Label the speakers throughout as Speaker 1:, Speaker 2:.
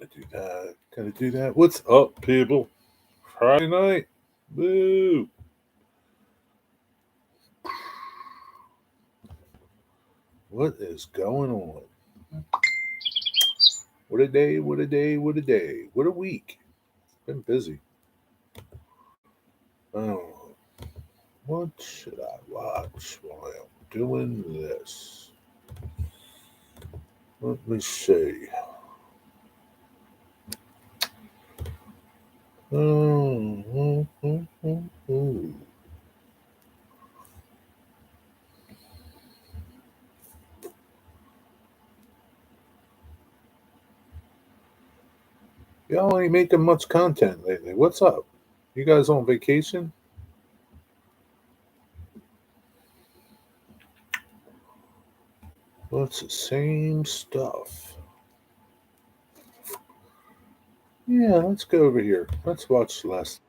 Speaker 1: Gotta do that. Gotta do that. What's up, people? Friday night. Boo. What is going on? What a day, what a day, what a day. What a week. Been busy. Oh, what should I watch while I'm doing this? Let me see. Oh. Y'all ain't making much content lately. What's up? You guys on vacation? Well, it's the same stuff. Yeah, let's go over here. Let's watch last.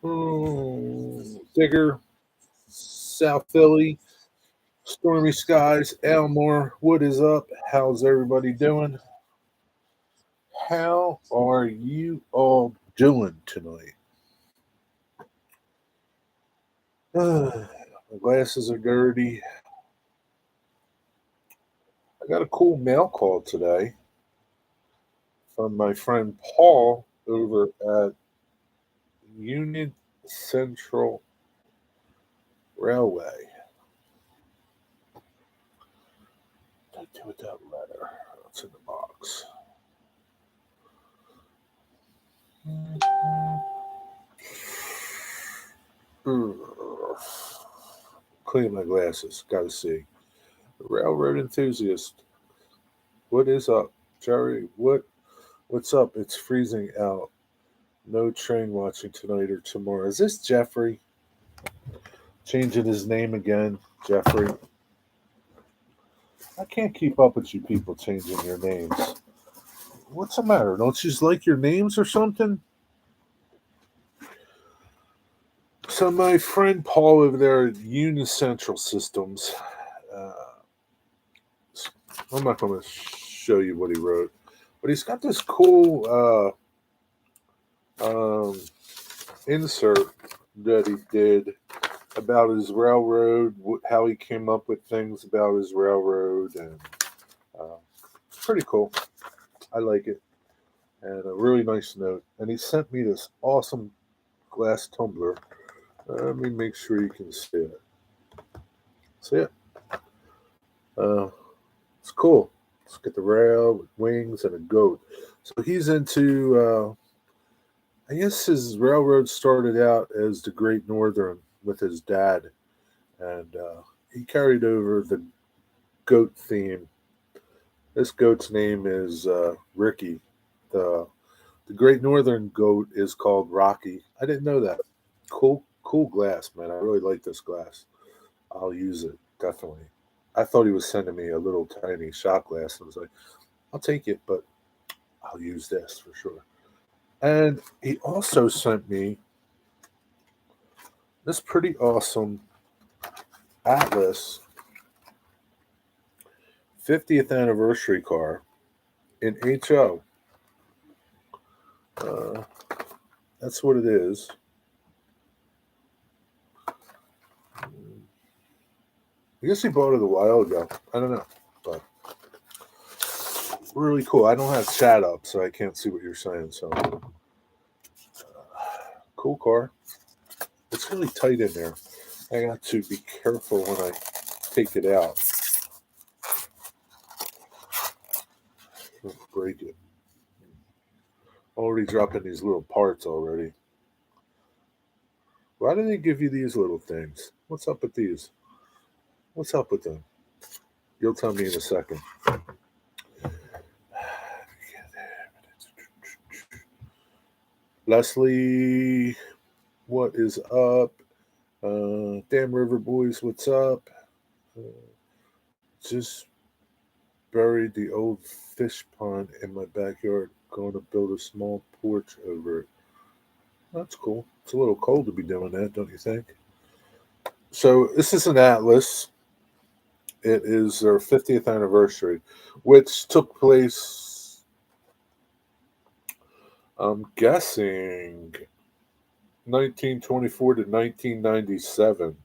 Speaker 1: Oh, Digger, South Philly, stormy skies, Elmore. What is up? How's everybody doing? How are you all doing tonight? My glasses are dirty. I got a cool mail call today from my friend Paul over at Union Central Railway. What did I do with that letter? It's in the box. Clean my glasses. Gotta see. Railroad enthusiast. What is up, Jerry? What's up? It's freezing out. No train watching tonight or tomorrow. Is this Jeffrey? Changing his name again, Jeffrey. I can't keep up with you people changing your names. What's the matter? Don't you just like your names or something? So my friend Paul over there at Unicentral Systems, uh, I'm not going to show you what he wrote, but he's got this cool insert that he did about his railroad, how he came up with things about his railroad, and it's pretty cool. I like it, and a really nice note. And he sent me this awesome glass tumbler. Let me make sure you can see it. See it? Uh, it's cool. Let's get the rail with wings and a goat. So he's into. I guess his railroad started out as the Great Northern with his dad, and he carried over the goat theme. This goat's name is Ricky. The the Great Northern goat is called Rocky. I didn't know that. Cool glass, man. I really like this glass. I'll use it definitely. I thought he was sending me a little tiny shot glass. I was like, I'll take it, but I'll use this for sure. And he also sent me this pretty awesome Atlas 50th anniversary car in HO. Uh, that's what it is. I guess he bought it a while ago. I don't know, but really cool. I don't have chat up, so I can't see what you're saying. So cool car. It's really tight in there. I got to be careful when I take it out. Don't break it. Already dropping these little parts already. Why do they give you these little things? What's up with these? What's up with them? You'll tell me in a second. Leslie, what is up? Damn River Boys, what's up? Uh, just buried the old fish pond in my backyard. Going to build a small porch over it. That's cool. It's a little cold to be doing that, don't you think? So this is an atlas. It is their 50th anniversary, which took place, I'm guessing, 1924 to 1997.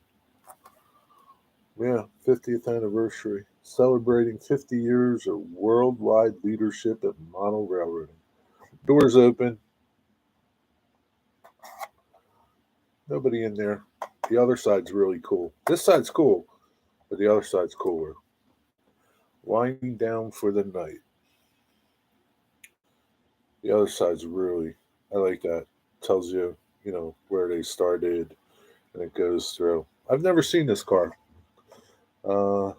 Speaker 1: Yeah, 50th anniversary, celebrating 50 years of worldwide leadership in model railroading. Doors open, nobody in there. The other side's really cool. This side's cool, but the other side's cooler. Winding down for the night. The other side's really, I like that. Tells you, where they started, and it goes through. I've never seen this car. Uh,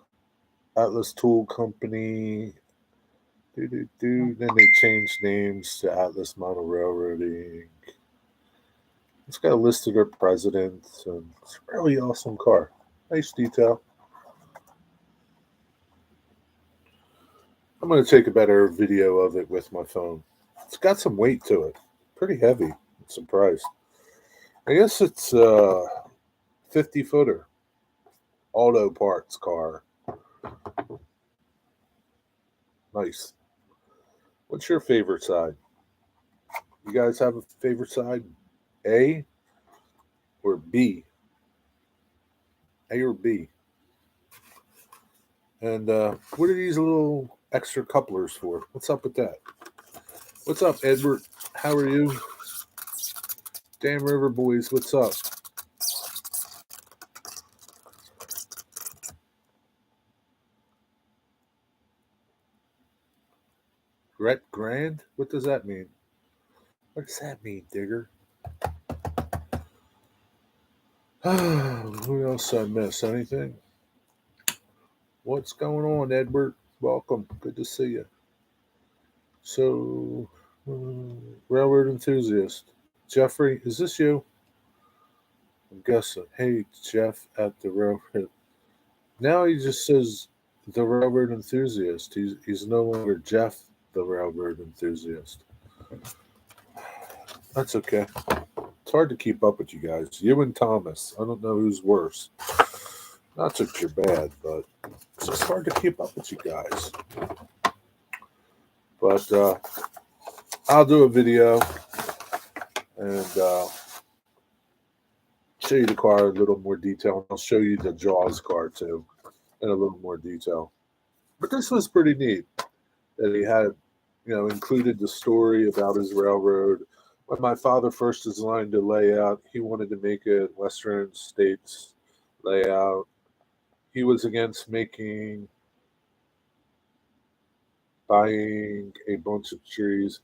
Speaker 1: Atlas Tool Company. Then they changed names to Atlas Model Railroading. It's got a list of their presidents, and it's a really awesome car. Nice detail. I'm going to take a better video of it with my phone. It's got some weight to it. Pretty heavy. I'm surprised. I guess it's a 50 footer auto parts car. Nice. What's your favorite side? You guys have a favorite side? A or B? A or B? And what are these little extra couplers for? What's up with that? What's up, Edward? How are you? Damn River Boys, what's up? Gret Grand? What does that mean? What does that mean, Digger? Who else I miss? Anything? What's going on, Edward? Welcome. Good to see you. So, railroad enthusiast. Jeffrey, is this you? I'm guessing. Hey, Jeff at the railroad. Now he just says the railroad enthusiast. He's no longer Jeff the railroad enthusiast. That's okay. It's hard to keep up with you guys. You and Thomas. I don't know who's worse. Not that you're bad, but it's just hard to keep up with you guys. But I'll do a video and show you the car in a little more detail. I'll show you the Jaws car too in a little more detail. But this was pretty neat that he had, included the story about his railroad. When my father first designed the layout, he wanted to make it Western States layout. He was against buying a bunch of trees.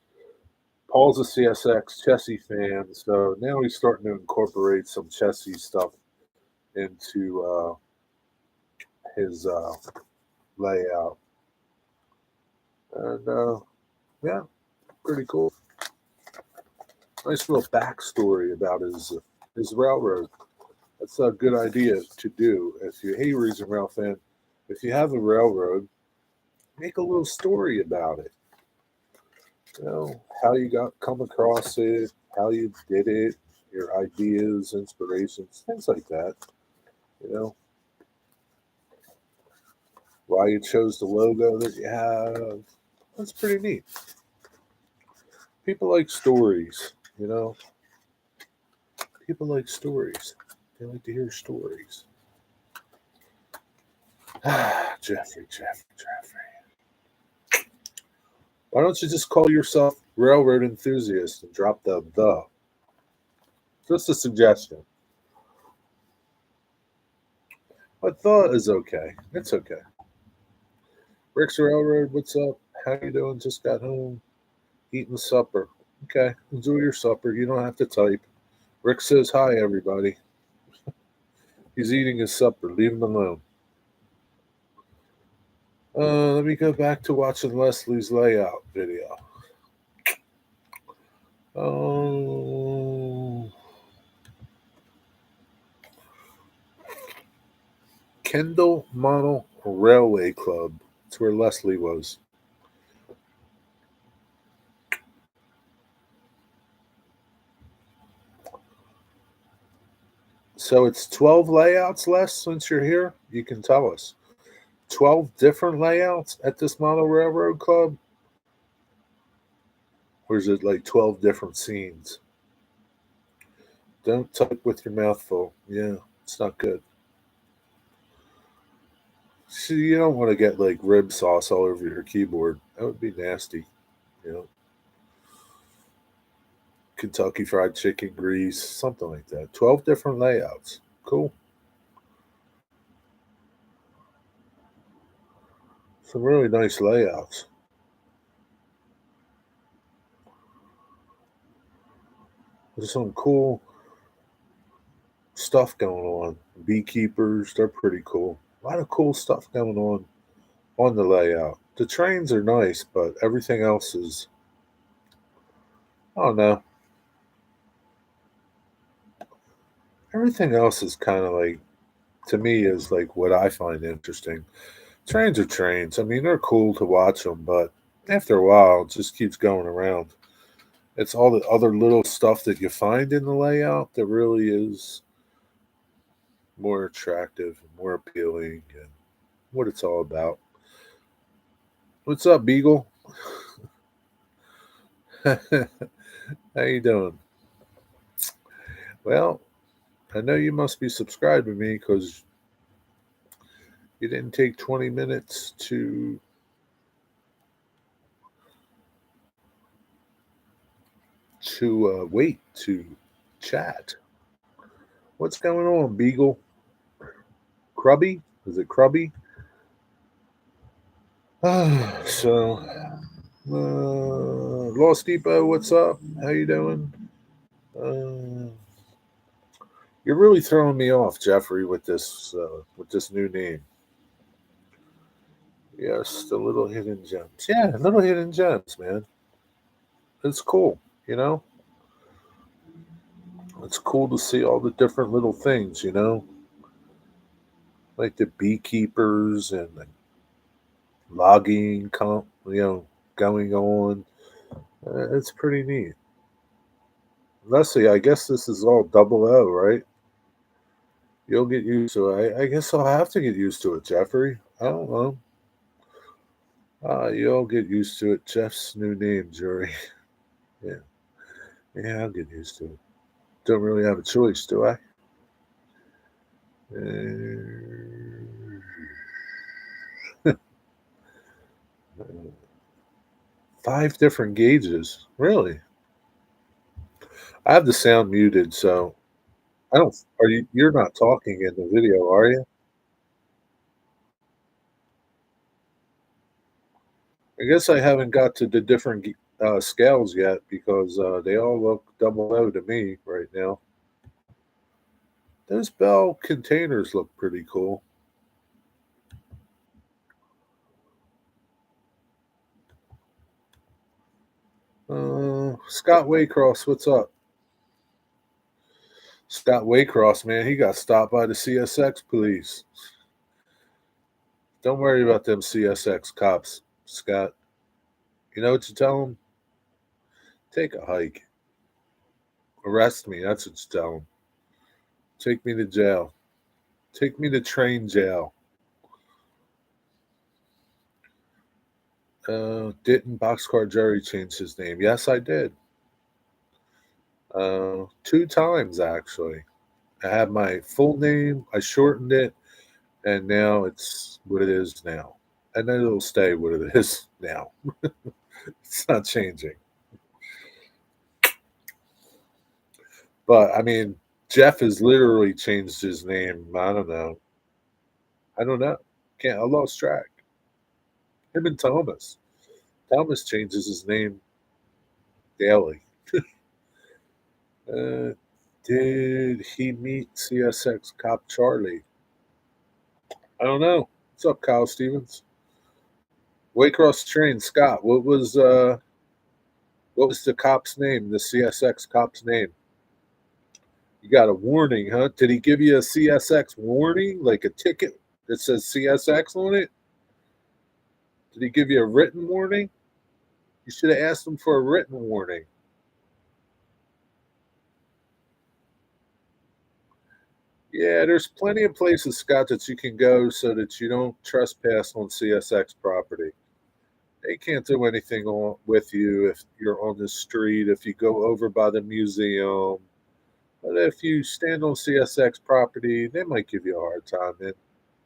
Speaker 1: Paul's a CSX Chessie fan, so now he's starting to incorporate some Chessie stuff into his layout. And yeah, pretty cool. Nice little backstory about his railroad. That's a good idea to do. If you, hey, Reason Rail fan, if you have a railroad, make a little story about it. How you come across it, how you did it, your ideas, inspirations, things like that. You know, why you chose the logo that you have. That's pretty neat. People like stories, People like stories. They like to hear stories. Jeffrey. Why don't you just call yourself railroad enthusiast and drop the? Just a suggestion. But the is okay. It's okay. Rick's Railroad, what's up? How you doing? Just got home. Eating supper. Okay, enjoy your supper. You don't have to type. Rick says hi, everybody. He's eating his supper. Leave him alone. Let me go back to watching Leslie's layout video. Kendall Model Railway Club. That's where Leslie was. So it's 12 layouts less since you're here? You can tell us. 12 different layouts at this model railroad club? Or is it like 12 different scenes? Don't type with your mouth full. Yeah, it's not good. See, you don't want to get like rib sauce all over your keyboard. That would be nasty. You know, Kentucky Fried Chicken grease, something like that. 12 different layouts. Cool. Some really nice layouts. There's some cool stuff going on. Beekeepers, they're pretty cool. A lot of cool stuff going on the layout. The trains are nice, but everything else is, I don't know. Everything else is kind of like, to me, is like what I find interesting. Trains are trains. I mean, they're cool to watch them, but after a while, it just keeps going around. It's all the other little stuff that you find in the layout that really is more attractive and more appealing and what it's all about. What's up, Beagle? How you doing? Well, I know you must be subscribed to me because you didn't take 20 minutes to wait to chat. What's going on, Beagle? Crubby? Is it Crubby? So, Lost Depot, what's up? How you doing? Uh, you're really throwing me off, Jeffrey, with this new name. Yes, the little hidden gems. Yeah, little hidden gems, man. It's cool, you know. It's cool to see all the different little things, you know, like the beekeepers and the logging, going on. It's pretty neat. Leslie, I guess this is all double O, right? You'll get used to it. I guess I'll have to get used to it, Jeffrey. I don't know. You'll get used to it. Jeff's new name, Jury. Yeah, yeah, I'll get used to it. Don't really have a choice, do I? Five different gauges, really? I have the sound muted, so I don't. Are you? You're not talking in the video, are you? I guess I haven't got to the different scales yet because they all look double O to me right now. Those bell containers look pretty cool. Scott Waycross, what's up? Scott Waycross, man, he got stopped by the CSX police. Don't worry about them CSX cops, Scott. You know what you tell them? Take a hike. Arrest me. That's what you tell them. Take me to jail. Take me to train jail. Didn't Boxcar Jerry change his name? Yes, I did. Two times, actually. I had my full name, I shortened it, and now it's what it is now. And then it'll stay what it is now. It's not changing. But I mean, Jeff has literally changed his name. I don't know. I don't know. Can't. I lost track. Him and Thomas. Thomas changes his name daily. Uh, did he meet CSX cop Charlie? I don't know. What's up, Kyle Stevens? Waycross train, Scott. What was the cop's name? The CSX cop's name? You got a warning, huh? Did he give you a CSX warning, like a ticket that says CSX on it? Did he give you a written warning? You should have asked him for a written warning. Yeah, there's plenty of places, Scott, that you can go so that you don't trespass on CSX property. They can't do anything with you if you're on the street, if you go over by the museum. But if you stand on CSX property, they might give you a hard time. And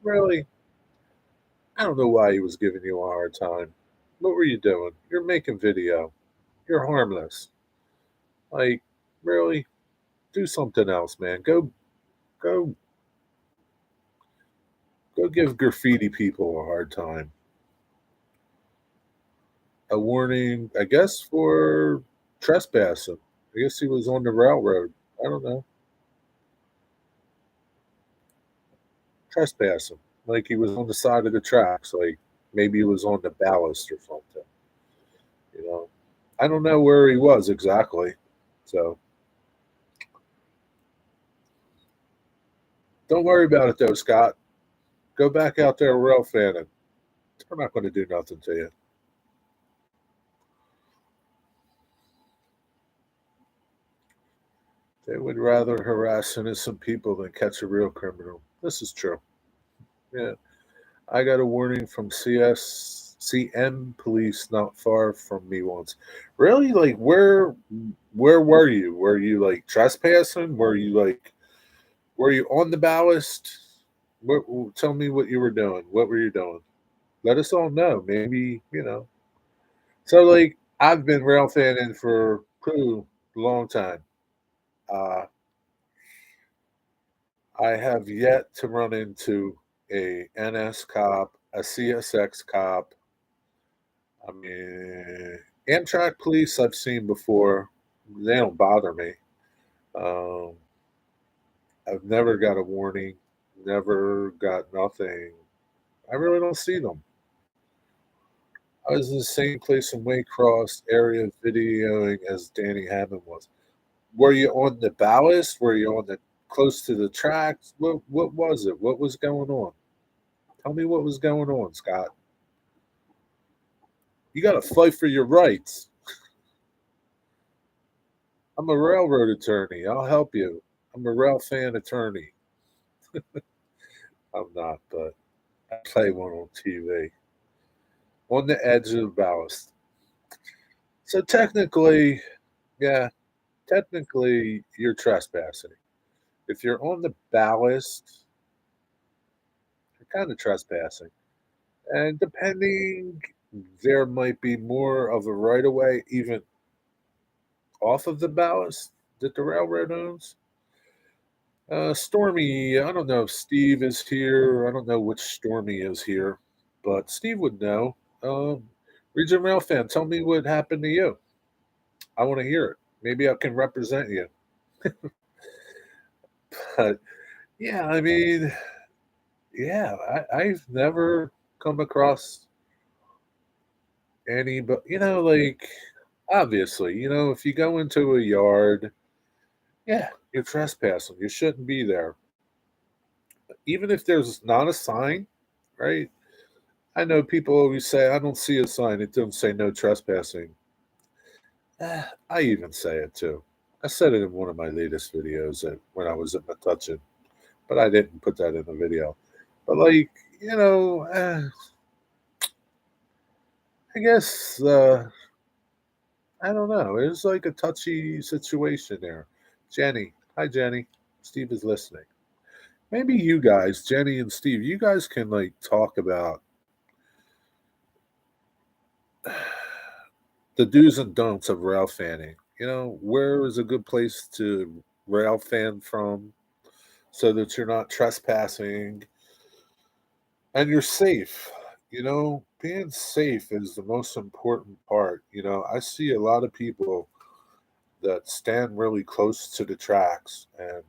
Speaker 1: really, I don't know why he was giving you a hard time. What were you doing? You're making video. You're harmless. Like, really, do something else, man. Go, go give graffiti people a hard time. A warning, I guess, for trespassing. I guess he was on the railroad. I don't know. Trespassing. Like he was on the side of the tracks. Like maybe he was on the ballast or something. You know, I don't know where he was exactly. So don't worry about it though, Scott. Go back out there rail fanning. They're not going to do nothing to you. They would rather harass innocent people than catch a real criminal. This is true. Yeah. I got a warning from CM police not far from me once. Really? Like where were you? Were you like trespassing? Were you on the ballast? Tell me what you were doing. What were you doing? Let us all know. Maybe, you know. So like I've been rail fanning for a long time. Uh I have yet to run into a NS cop, a CSX cop. I mean, Amtrak police I've seen before. They don't bother me. Um, I've never got a warning, never got nothing. I really don't see them. I was in the same place in Waycross area videoing as Danny Hammond was. Were you on the ballast? Were you on the close to the tracks? What was it? What was going on? Tell me what was going on, Scott. You got to fight for your rights. I'm a railroad attorney. I'll help you. I'm a rail fan attorney. I'm not, but I play one on TV. On the edge of the ballast. So technically, yeah, technically you're trespassing. If you're on the ballast, you're kind of trespassing. And depending, there might be more of a right of way even off of the ballast that the railroad owns. Stormy, I don't know if Steve is here. I don't know which Stormy is here, but Steve would know. Region Rail fan, tell me what happened to you. I want to hear it. Maybe I can represent you. But yeah, I mean, yeah, I've never come across any, but like obviously, if you go into a yard, yeah, you're trespassing. You shouldn't be there. Even if there's not a sign, right? I know people always say, I don't see a sign. It doesn't say no trespassing. I even say it too. I said it in one of my latest videos when I was at Metuchen, but I didn't put that in the video. But like, I guess I don't know. It was like a touchy situation there. Jenny, hi Jenny. Steve is listening. Maybe you guys, Jenny and Steve, you guys can like talk about the do's and don'ts of rail fanning. Where is a good place to rail fan from so that you're not trespassing and you're safe. Being safe is the most important part. I see a lot of people that stand really close to the tracks, and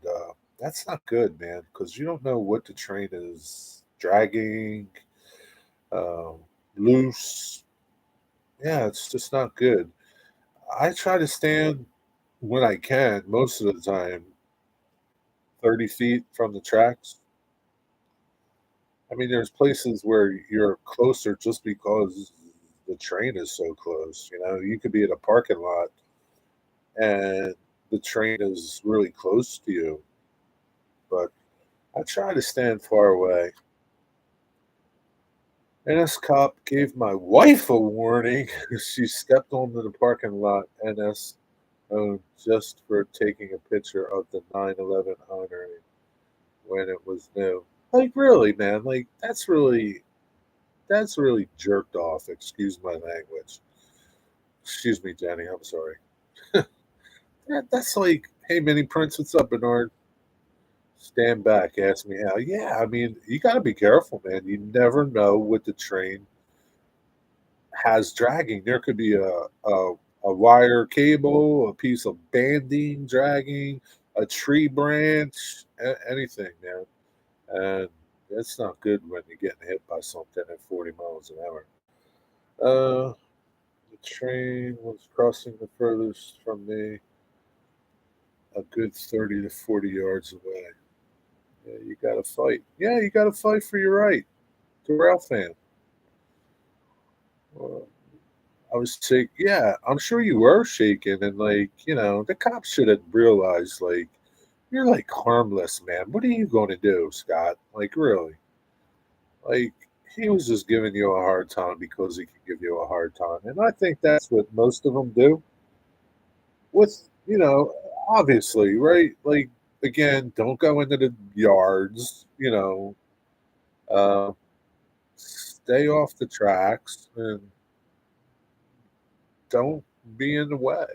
Speaker 1: that's not good, man, because you don't know what the train is dragging, um, loose. Yeah, it's just not good. I try to stand when I can, most of the time, 30 feet from the tracks. I mean, there's places where you're closer just because the train is so close. You could be in a parking lot and the train is really close to you. But I try to stand far away. NS cop gave my wife a warning. She stepped onto the parking lot NS owned just for taking a picture of the 9/11 honoring when it was new. Like really, man. Like that's really jerked off. Excuse my language. Excuse me, Jenny. I'm sorry. That's like, hey, Mini Prince, what's up, Bernard? Stand back, ask me how. Yeah, I mean, you got to be careful, man. You never know what the train has dragging. There could be a wire cable, a piece of banding dragging, a tree branch, anything, man. And it's not good when you're getting hit by something at 40 miles an hour. Uh, the train was crossing the furthest from me, a good 30 to 40 yards away. Yeah, you got to fight. Yeah, you got to fight for your right. The rail fan. Uh, I was sick. Yeah, I'm sure you were shaking, and like, the cops should have realized, like, you're like harmless, man. What are you going to do, Scott? Like, really? Like, he was just giving you a hard time because he could give you a hard time, and I think that's what most of them do. With, obviously, right? Like, again, don't go into the yards. Uh, stay off the tracks and don't be in the way.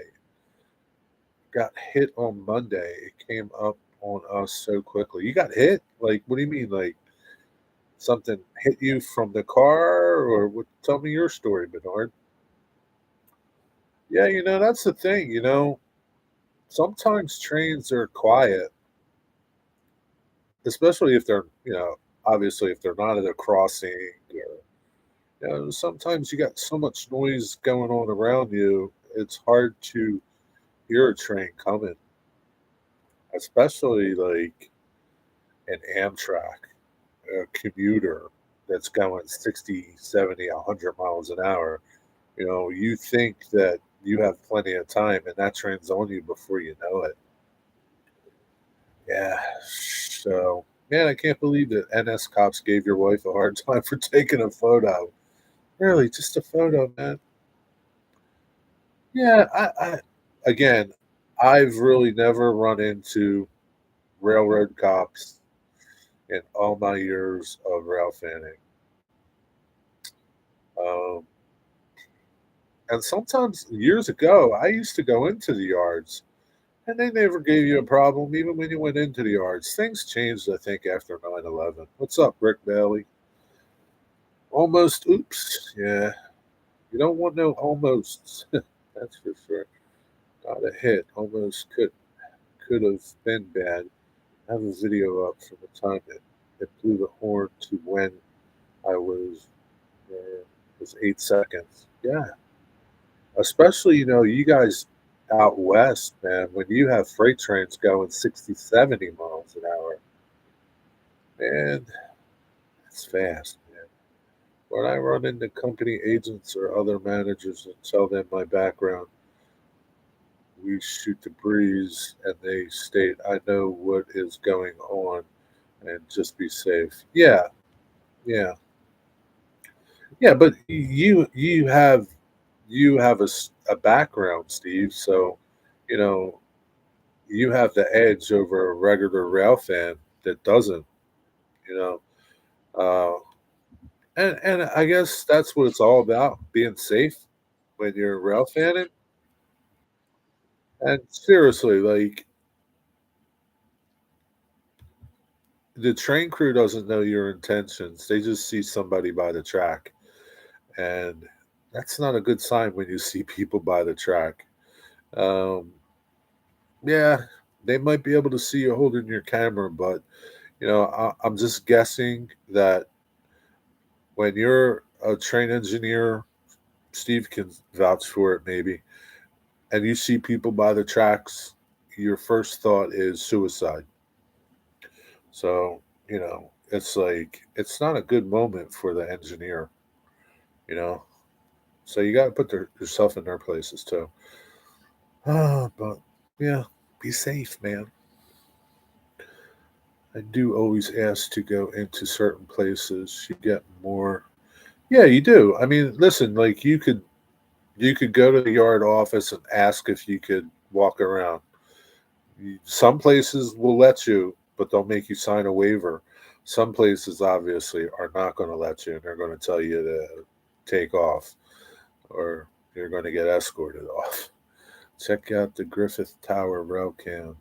Speaker 1: Got hit on Monday. It came up on us so quickly. You got hit? Like, what do you mean? Like, something hit you from the car, or what? Tell me your story, Bernard. Yeah, that's the thing. Sometimes trains are quiet, especially if they're, obviously if they're not at a crossing. Or, sometimes you got so much noise going on around you, it's hard to hear a train coming, especially like an Amtrak, a commuter that's going 60, 70, 100 miles an hour. You think that you have plenty of time, and that train's on you before you know it. Yeah. So, man, I can't believe that NS cops gave your wife a hard time for taking a photo. Really, just a photo, man. Yeah, again, I've really never run into railroad cops in all my years of rail fanning. Um, and sometimes years ago, I used to go into the yards, and they never gave you a problem, even when you went into the yards. Things changed, I think, after 9/11. What's up, Rick Bailey? Almost, oops. Yeah, you don't want no almosts. That's for sure. Got a hit. Almost could have been bad. I have a video up from the time it blew the horn to when I was there. It was 8 seconds. Yeah, especially, you guys out west, man, when you have freight trains going 60, 70 miles an hour, man, that's fast, man. When I run into company agents or other managers and tell them my background, we shoot the breeze and they state, I know what is going on and just be safe. Yeah, yeah, yeah, but you have a background, Steve, so, you know, you have the edge over a regular rail fan that doesn't, you know. Uh, and I guess that's what it's all about, being safe when you're rail fanning. And seriously, like the train crew doesn't know your intentions. They just see somebody by the track. And that's not a good sign when you see people by the track. Um, yeah, they might be able to see you holding your camera, but I'm just guessing that when you're a train engineer, Steve can vouch for it maybe, and you see people by the tracks, your first thought is suicide. So, it's like it's not a good moment for the engineer, you know. So you got to put yourself in their places too. But yeah, be safe, man. I do always ask to go into certain places. You get more. Yeah, you do. I mean, listen, like you could go to the yard office and ask if you could walk around. Some places will let you, but they'll make you sign a waiver. Some places obviously are not going to let you, and they're going to tell you to take off, or you're going to get escorted off. Check out the Griffith Tower rail cam.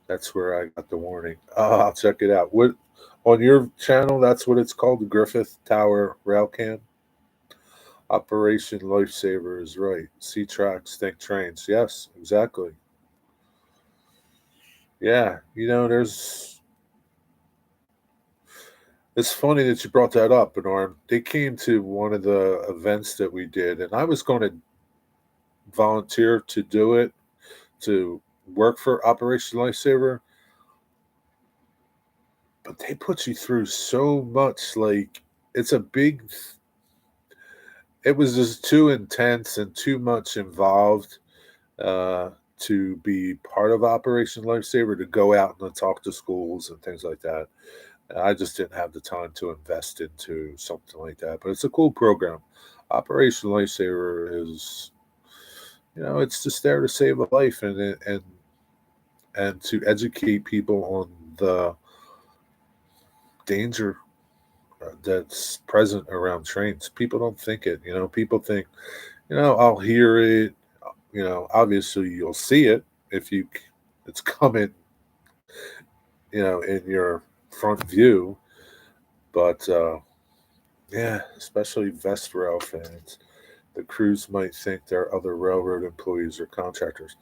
Speaker 1: That's where I got the warning. Oh, I'll check it out. What on your channel? That's what it's called, the Griffith Tower rail cam. Operation Lifesaver is right. See tracks, think trains. Yes, exactly. Yeah, there's. It's funny that you brought that up, Bernard. They came to one of the events that we did, and I was going to volunteer to do it, to work for Operation Lifesaver, but they put you through so much. Like, it's a big, it was just too intense and too much involved uh, to be part of Operation Lifesaver, to go out and talk to schools and things like that. I just didn't have the time to invest into something like that. But it's a cool program. Operation Lifesaver is, it's just there to save a life, and to educate people on the danger that's present around trains. People don't think it. People think, I'll hear it. Obviously you'll see it if it's coming, in your front view. But yeah, especially Vestrail fans. The crews might think they're other railroad employees or contractors.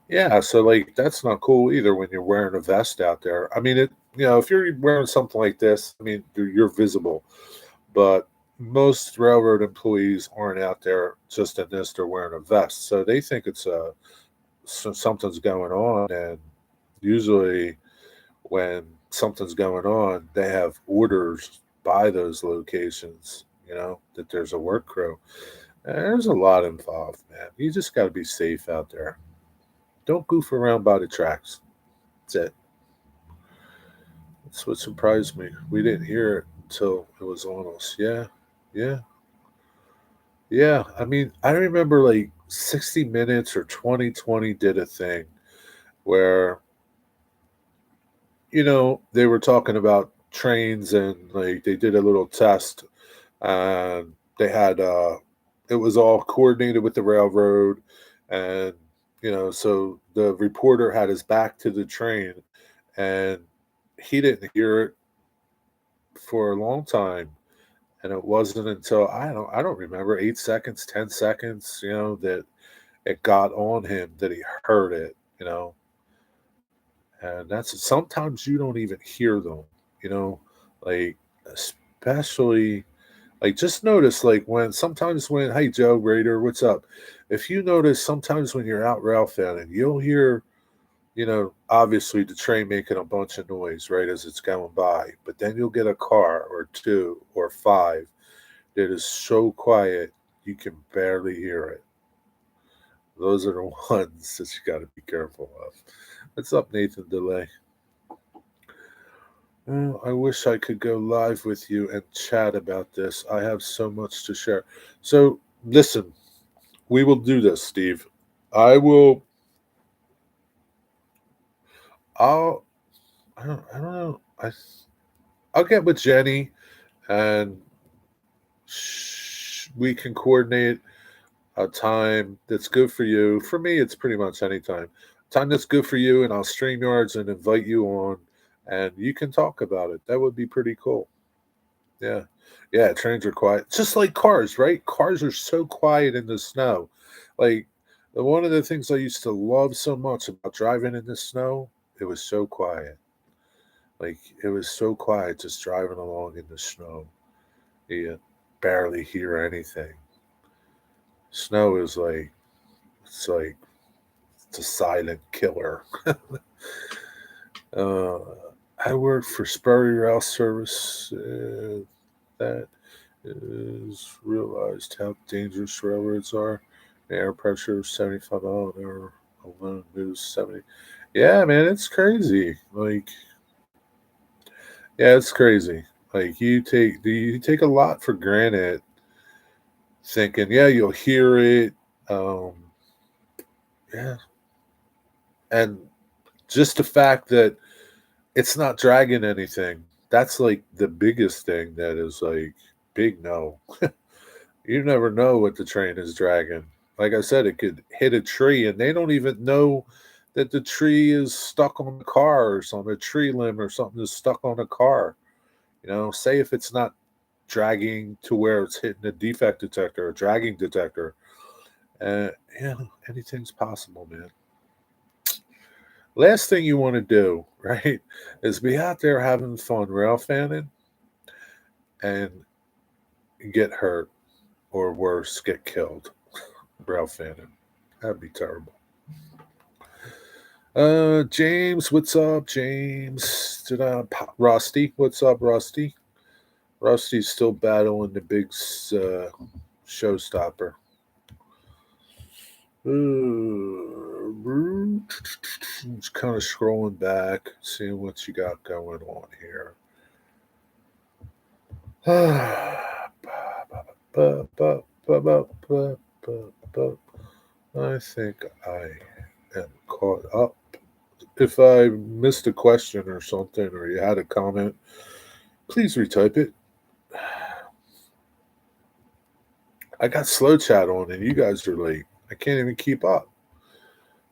Speaker 1: Yeah, so like that's not cool either when you're wearing a vest out there. I mean, if you're wearing something like this, I mean, you're visible, but most railroad employees aren't out there just in this. They're wearing a vest, so they think it's something's going on, and usually when something's going on, they have orders by those locations. That there's a work crew. There's a lot involved, man. You just got to be safe out there. Don't goof around by the tracks. That's it. That's what surprised me. We didn't hear it until it was on us. Yeah, yeah, yeah. I mean, I remember like 60 Minutes or 2020 did a thing where, they were talking about trains, and like they did a little test, and they had it was all coordinated with the railroad, and so the reporter had his back to the train, and he didn't hear it for a long time, and it wasn't until I don't remember, 8 seconds, 10 seconds, that it got on him that he heard it, and that's sometimes you don't even hear them, you know, like especially like just notice like when sometimes when hey Joe Raider, what's up? If you notice sometimes when you're out Ralph and you'll hear, obviously the train making a bunch of noise right as it's going by, but then you'll get a car or two or five that is so quiet you can barely hear it. Those are the ones that you got to be careful of. What's up, Nathan Delay? Oh, I wish I could go live with you and chat about this. I have so much to share. So, listen, we will do this, Steve. I will. I'll. I don't know. I'll get with Jenny, and we can coordinate a time that's good for you. For me, it's pretty much any time. Time that's good for you, and I'll stream yards and invite you on, and you can talk about it. That would be pretty cool. Yeah. Yeah, trains are quiet. Just like cars, right? Cars are so quiet in the snow. Like one of the things I used to love so much about driving in the snow, it was so quiet. Like it was so quiet just driving along in the snow. You barely hear anything. Snow is like it's it's a silent killer. uh, I worked for Spurry Rail Service. That is realized how dangerous railroads are. The air pressure 75 mile an hour alone moves 70. Yeah, man, it's crazy. Like Yeah, it's crazy. Like you take a lot for granted, thinking, yeah, you'll hear it. Um, yeah, and just the fact that it's not dragging anything. That's like the biggest thing that is like big no. You never know what the train is dragging. Like I said, it could hit a tree and they don't even know that the tree is stuck on the car or something, a tree limb or something is stuck on a car. Say if it's not dragging to where it's hitting a defect detector or dragging detector. Uh, yeah, anything's possible, man. Last thing you want to do, right, is be out there having fun rail fanning and get hurt or worse, get killed rail fanning. That'd be terrible. James, what's up, James? Rusty, what's up, Rusty? Rusty's still battling the big showstopper. Just kind of scrolling back, seeing what you got going on here. I think I am caught up. If I missed a question or something, or you had a comment, please retype it. I got slow chat on, and you guys are late. I can't even keep up.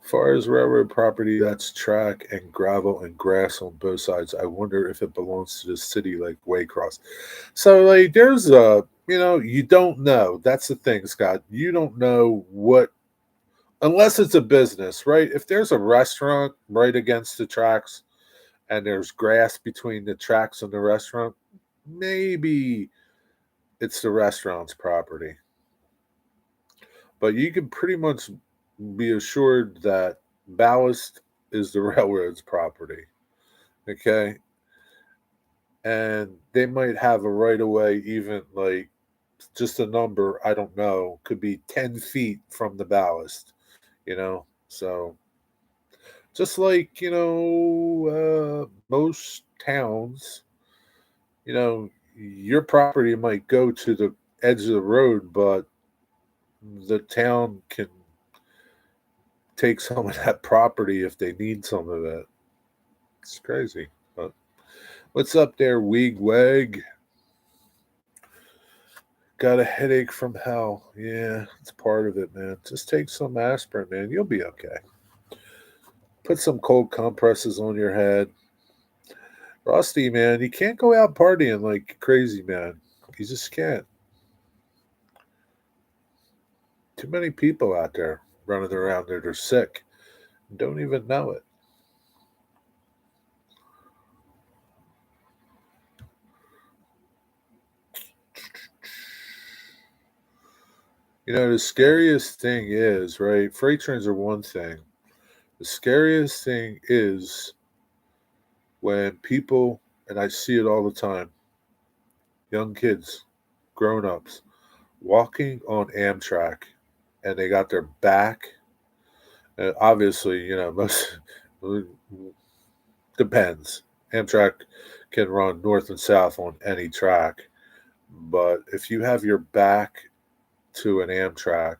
Speaker 1: As far as railroad property, that's track and gravel and grass on both sides. I wonder if it belongs to the city like Waycross. So, like, there's you don't know. That's the thing, Scott. You don't know what, unless it's a business, right? If there's a restaurant right against the tracks and there's grass between the tracks and the restaurant, maybe it's the restaurant's property. But you can pretty much be assured that ballast is the railroad's property. Okay. And they might have a right of way, even like just a number, I don't know, could be 10 feet from the ballast, you know? So just like, most towns, your property might go to the edge of the road, but the town can take some of that property if they need some of it. It's crazy. But what's up there, Weeg Weg? Got a headache from hell. Yeah, it's part of it, man. Just take some aspirin, man. You'll be okay. Put some cold compresses on your head. Rusty, man, you can't go out partying like crazy, man. You just can't. Too many people out there running around there. They're sick. Don't even know it. The scariest thing is, right? Freight trains are one thing. The scariest thing is when people, and I see it all the time, young kids, grown ups, walking on Amtrak and they got their back. Obviously, most depends. Amtrak can run north and south on any track, but if you have your back to an Amtrak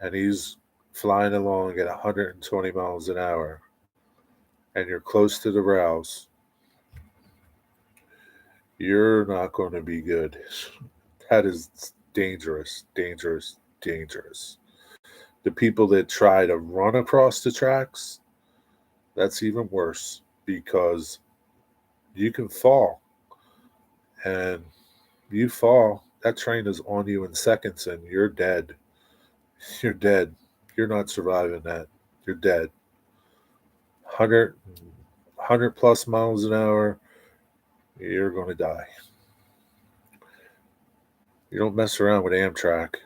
Speaker 1: and he's flying along at 120 miles an hour and you're close to the rails, you're not going to be good. That is dangerous, dangerous, dangerous. The people that try to run across the tracks, that's even worse because you can fall. And you fall, that train is on you in seconds and you're dead. You're dead. You're not surviving that. You're dead. 100 plus miles an hour, you're going to die. You don't mess around with Amtrak.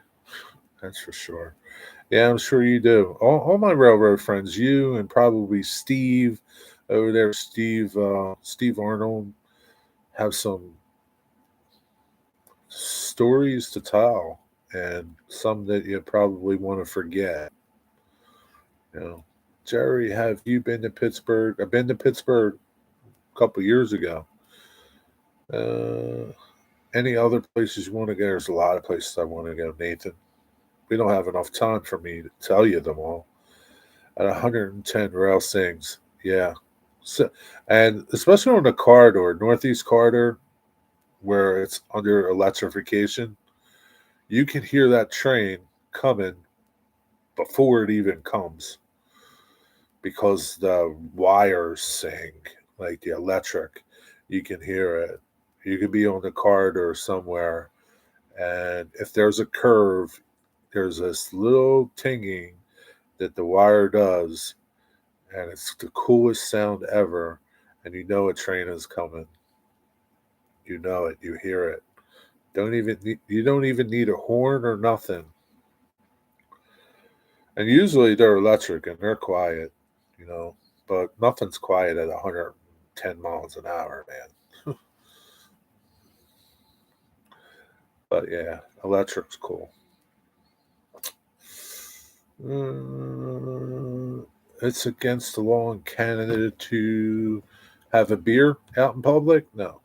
Speaker 1: That's for sure. Yeah, I'm sure you do. All my railroad friends, you and probably Steve over there, Steve Arnold, have some stories to tell and some that you probably want to forget. You know, Jerry, have you been to Pittsburgh? I've been to Pittsburgh a couple years ago. Uh, any other places you want to go? There's a lot of places I want to go, Nathan. We don't have enough time for me to tell you them all. At 110 rail sings, yeah. So, and especially on the corridor, Northeast corridor, where it's under electrification, you can hear that train coming before it even comes because the wires sing, like the electric. You can hear it. You could be on the corridor somewhere, and if there's a curve, there's this little tinging that the wire does, and it's the coolest sound ever. And you know a train is coming. You know it. You hear it. You don't even need a horn or nothing. And usually they're electric and they're quiet, you know, but nothing's quiet at 110 miles an hour, man. But yeah, electric's cool. Uh, it's against the law in Canada to have a beer out in public. No,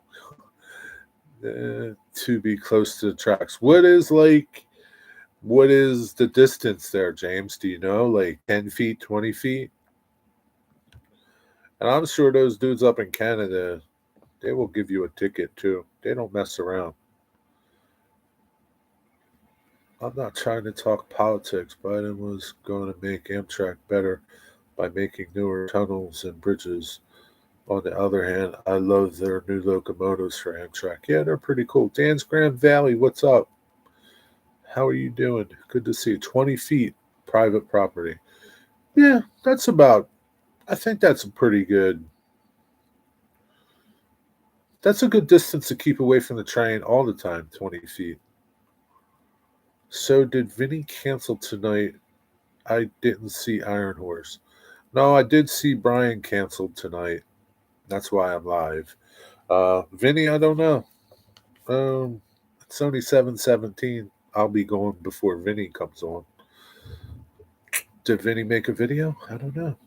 Speaker 1: to be close to the tracks. What is the distance there, James? Do you know? Like 10 feet, 20 feet? And I'm sure those dudes up in Canada, they will give you a ticket too. They don't mess around. I'm not trying to talk politics. Biden was going to make Amtrak better by making newer tunnels and bridges. On the other hand, I love their new locomotives for Amtrak. Yeah, they're pretty cool. Dan's Grand Valley, what's up? How are you doing? Good to see you. 20 feet, private property. Yeah, I think that's a good distance to keep away from the train all the time, 20 feet. So did Vinny cancel tonight? I didn't see Iron Horse. No, I did see Brian canceled tonight. That's why I'm live. Vinny, I don't know. It's only 7:17. I'll be going before Vinny comes on. Did Vinny make a video? I don't know.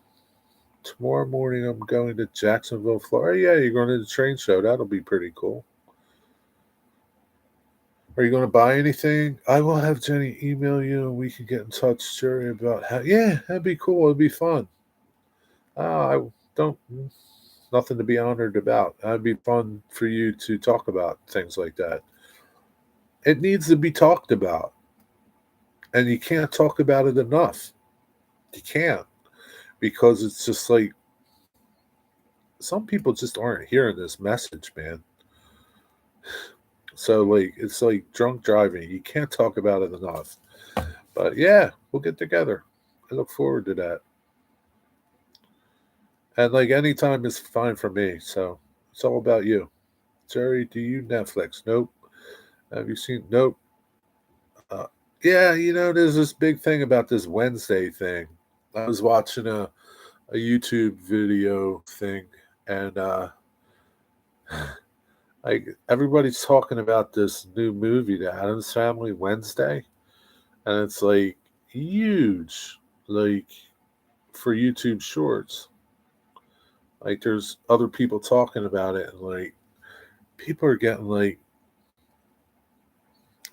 Speaker 1: Tomorrow morning I'm going to Jacksonville, Florida. Yeah, you're going to the train show. That'll be pretty cool. Are you going to buy anything? I will have Jenny email you and we can get in touch, Jerry, about how. Yeah, that'd be cool. It'd be fun. I don't. Nothing to be honored about. That'd be fun for you to talk about things like that. It needs to be talked about. And you can't talk about it enough. You can't. Because it's just like some people just aren't hearing this message, man. So like it's like drunk driving. You can't talk about it enough. But yeah, we'll get together. I look forward to that. And like any time is fine for me. So it's all about you. Jerry, do you Netflix? Nope. Have you seen? Nope. Uh, yeah, there's this big thing about this Wednesday thing. I was watching a YouTube video thing, and like everybody's talking about this new movie, The Addams Family Wednesday, and it's like huge, like for YouTube Shorts. Like there's other people talking about it, and like people are getting like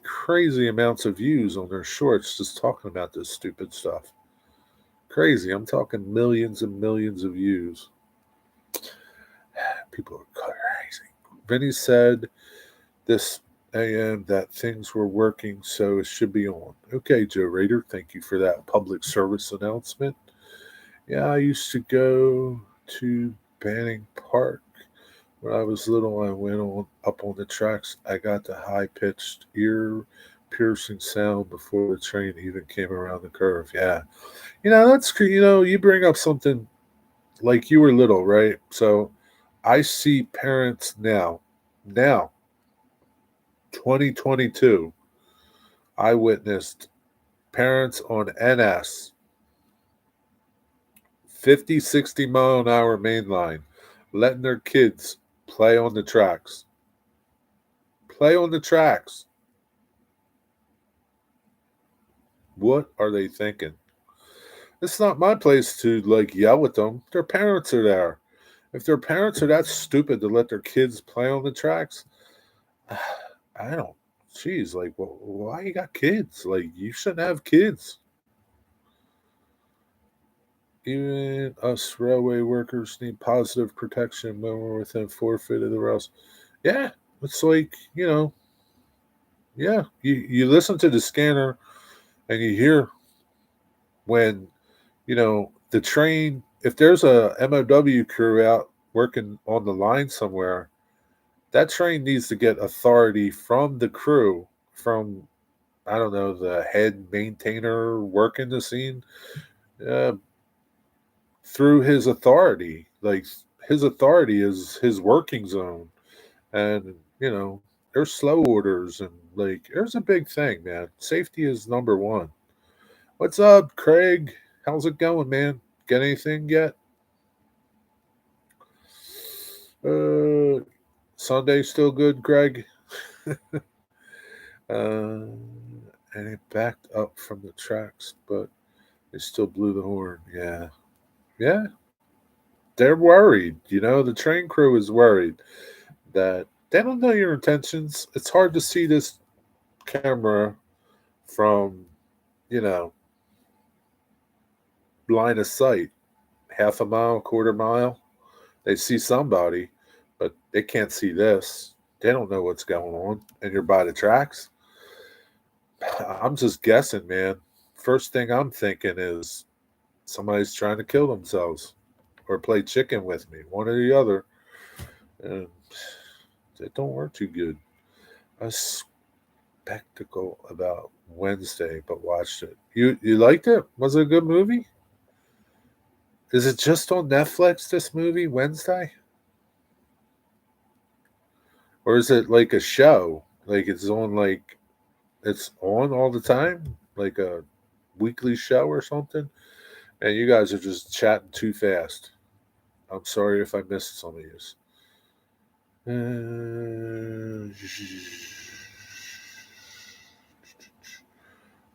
Speaker 1: crazy amounts of views on their shorts just talking about this stupid stuff. Crazy. I'm talking millions and millions of views. People are crazy. Vinny said this AM that things were working, so it should be on. Okay, Joe Rader, thank you for that public service announcement. Yeah, I used to go to Banning Park when I was little. I went on up on the tracks. I got the high pitched, ear piercing sound before the train even came around the curve. Yeah, that's you bring up something like you were little, right? So I see parents now 2022, I witnessed parents on NS 50, 60 mile an hour main line letting their kids play on the tracks. Play on the tracks. What are they thinking? It's not my place to like yell at them. Their parents are there. If their parents are that stupid to let their kids play on the tracks, I don't. Geez, like, why you got kids? Like, you shouldn't have kids. Even us railway workers need positive protection when we're within 4 feet of the rails. Yeah, it's like, yeah, you listen to the scanner and you hear when, the train, if there's a MOW crew out working on the line somewhere, that train needs to get authority from the crew, from, I don't know, the head maintainer working the scene, uh, through his authority. Like, his authority is his working zone. And, there's slow orders, and, like, there's a big thing, man. Safety is number one. What's up, Craig? How's it going, man? Get anything yet? Uh, Sunday still good, Greg? Uh, and it backed up from the tracks, but they still blew the horn. Yeah. Yeah. They're worried. The train crew is worried that they don't know your intentions. It's hard to see this camera from, you know, line of sight, half a mile, quarter mile. They see somebody, but they can't see this. They don't know what's going on, and you're by the tracks. I'm just guessing, man. First thing I'm thinking is somebody's trying to kill themselves or play chicken with me, one or the other. And it don't work too good. A spectacle about Wednesday, but watched it. You liked it? Was it a good movie? Is it just on Netflix? This movie Wednesday, or is it like a show? Like it's on all the time, like a weekly show or something. And you guys are just chatting too fast. I'm sorry if I missed some of these.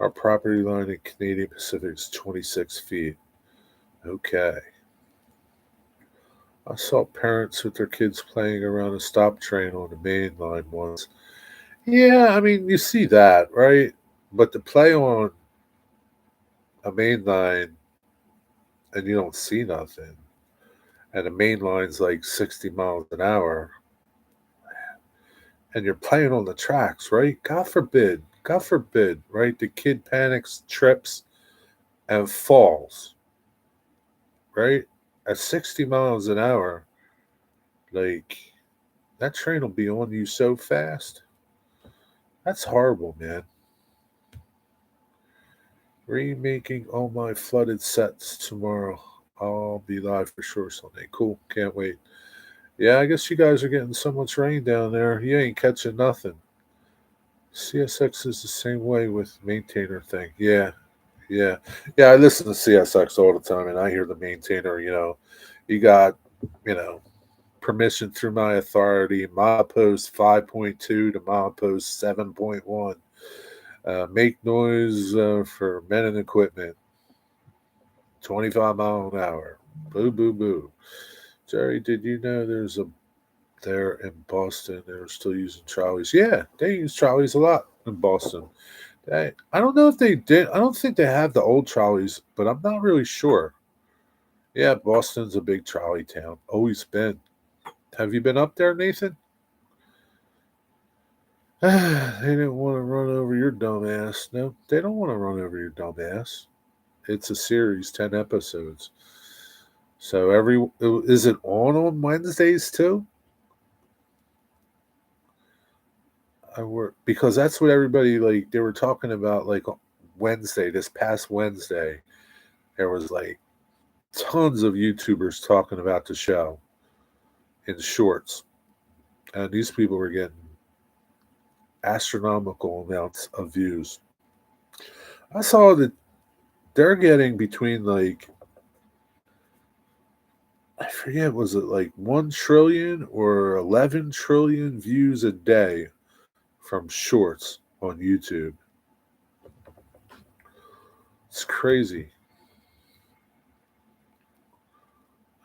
Speaker 1: Our property line in Canadian Pacific is 26 feet. Okay. I saw parents with their kids playing around a stop train on the main line once. Yeah, I mean, you see that, right? But to play on a main line and you don't see nothing, and the main line's like 60 miles an hour, and you're playing on the tracks, right? God forbid, right? The kid panics, trips, and falls, right? At 60 miles an hour, like, that train will be on you so fast. That's horrible, man. Remaking all my flooded sets tomorrow. I'll be live for sure Sunday. Cool. Can't wait. Yeah, I guess you guys are getting so much rain down there. You ain't catching nothing. CSX is the same way with maintainer thing. Yeah, yeah, yeah. I listen to CSX all the time, and I hear the maintainer. You got, you know, permission through my authority. Milepost 5.2 to milepost 7.1. Make noise for men and equipment. 25 mile an hour. Boo, boo, boo. Jerry, did you know there in Boston, they're still using trolleys? Yeah, they use trolleys a lot in Boston. I don't know if they did. I don't think they have the old trolleys, but I'm not really sure. Yeah, Boston's a big trolley town. Always been. Have you been up there, Nathan? They didn't want to run over your dumb ass. No, they don't want to run over your dumb ass. It's a series, 10 episodes. So is it on Wednesdays too? I work because that's what everybody, like, they were talking about, like, Wednesday, this past Wednesday. There was like tons of YouTubers talking about the show in shorts, and these people were getting astronomical amounts of views. I saw that they're getting between, like, I forget, was it like 1 trillion or 11 trillion views a day from shorts on YouTube. It's crazy.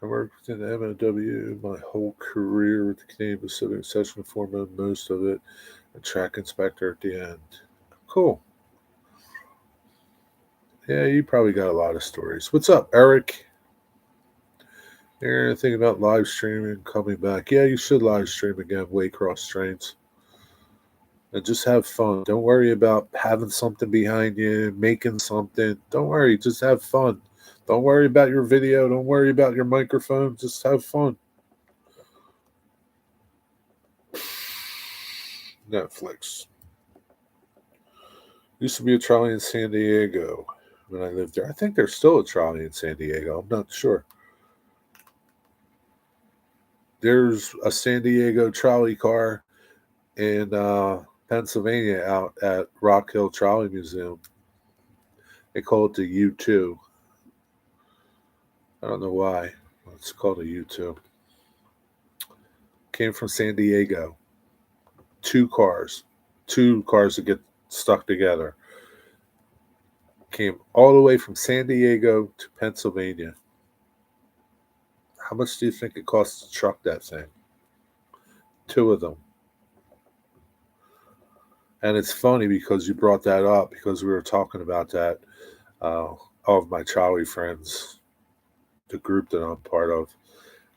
Speaker 1: I worked in the MOW my whole career with the Canadian Pacific, session foreman, most of it, a track inspector at the end. Cool. Yeah, you probably got a lot of stories. What's up, Eric? You're thinking about live streaming, coming back. Yeah, you should live stream again, Waycross Trains. And just have fun. Don't worry about having something behind you, making something. Don't worry, just have fun. Don't worry about your video. Don't worry about your microphone. Just have fun. Netflix. Used to be a trolley in San Diego when I lived there. I think there's still a trolley in San Diego. I'm not sure. There's a San Diego trolley car in Pennsylvania out at Rock Hill Trolley Museum. They call it the U2. I don't know why. It's called a U2. Came from San Diego. Two cars that get stuck together. Came all the way from San Diego to Pennsylvania. How much do you think it costs to truck that thing? Two of them. And it's funny because you brought that up because we were talking about that. All of my trolley friends, the group that I'm part of,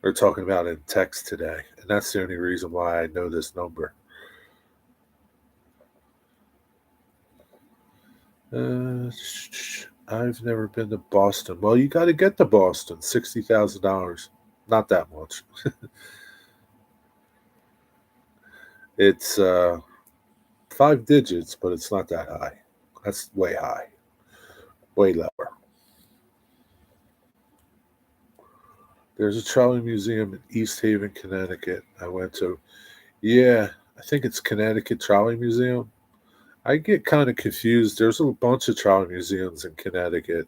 Speaker 1: they're talking about it in text today. And that's the only reason why I know this number. I've never been to Boston. Well, you got to get to Boston. $60,000. Not that much. It's 5 digits, but it's not that high. That's way high. Way lower. There's a trolley museum in East Haven, Connecticut. I went to. Yeah, I think it's Connecticut Trolley Museum. I get kind of confused. There's a bunch of trolley museums in Connecticut.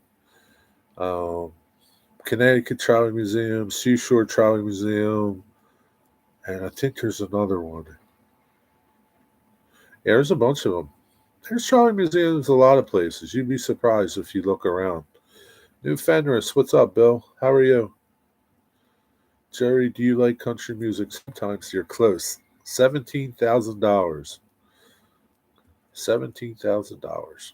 Speaker 1: Um, Connecticut Trolley Museum, Seashore Trolley Museum, and I think there's another one. Yeah, there's a bunch of them. There's trolley museums a lot of places. You'd be surprised if you look around. New Fenris, what's up, Bill? How are you? Jerry, do you like country music? Sometimes you're close. $17,000. $17,000.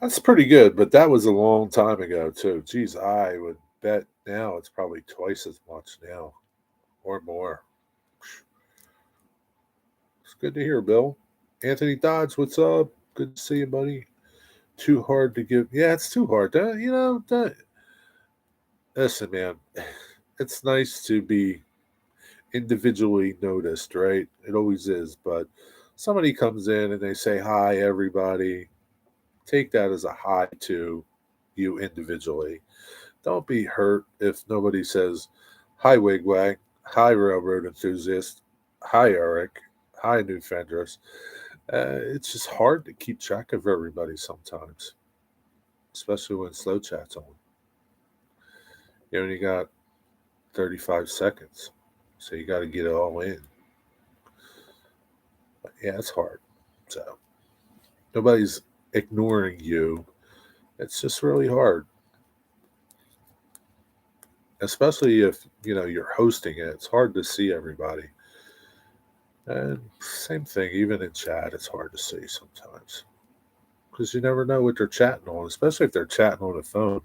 Speaker 1: That's pretty good, but that was a long time ago too. Geez, I would bet now it's probably twice as much now or more. It's good to hear, Bill. Anthony Dodge, what's up? Good to see you, buddy. Too hard to give. Yeah, it's too hard. Listen, man, it's nice to be individually noticed, right? It always is. But somebody comes in and they say, "Hi, everybody." Take that as a hi to you individually. Don't be hurt if nobody says, "Hi, Wigwag." "Hi, Railroad Enthusiast." "Hi, Eric." "Hi, New Fendress." It's just hard to keep track of everybody sometimes, especially when slow chat's on. You only got 35 seconds, so you got to get it all in. But yeah, it's hard. So nobody's ignoring you. It's just really hard, especially if you're hosting it. It's hard to see everybody. And same thing, even in chat, it's hard to see sometimes because you never know what they're chatting on, especially if they're chatting on a phone.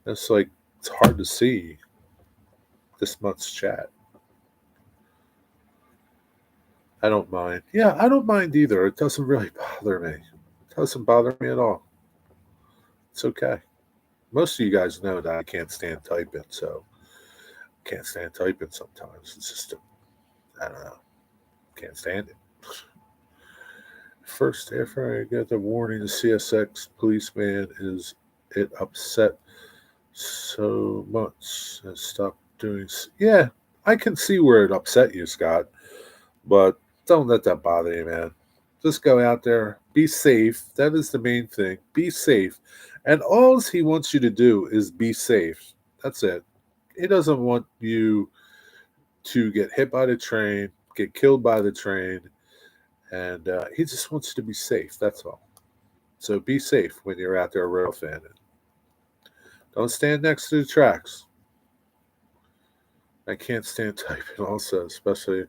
Speaker 1: It's like it's hard to see this much chat. I don't mind. Yeah, I don't mind either. It doesn't really bother me. It doesn't bother me at all. It's okay. Most of you guys know that I can't stand typing, so I can't stand typing sometimes. It's just, I don't know. Can't stand it. First, after I got the warning, the CSX policeman is it upset so much and stopped doing. Yeah, I can see where it upset you, Scott, but don't let that bother you, man. Just go out there, be safe. That is the main thing. Be safe. And all he wants you to do is be safe. That's it. He doesn't want you to get hit by the train, get killed by the train, and he just wants you to be safe. That's all. So be safe when you're out there rail fanning. Don't stand next to the tracks. I can't stand typing also, especially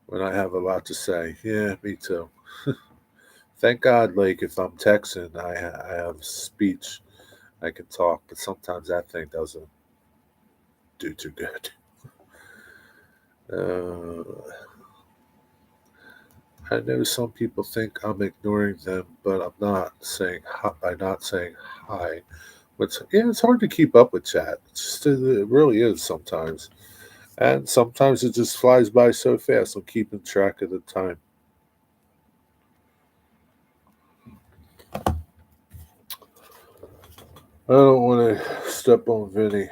Speaker 1: when I have a lot to say. Yeah, me too. Thank God, like if I'm texting, I have speech. I can talk, but sometimes that thing doesn't do too good. Uh, I know some people think I'm ignoring them, but I'm not saying hi, by not saying hi. But yeah, it's hard to keep up with chat. It really is sometimes, and sometimes it just flies by so fast. I'm keeping track of the time. I don't want to step on Vinny.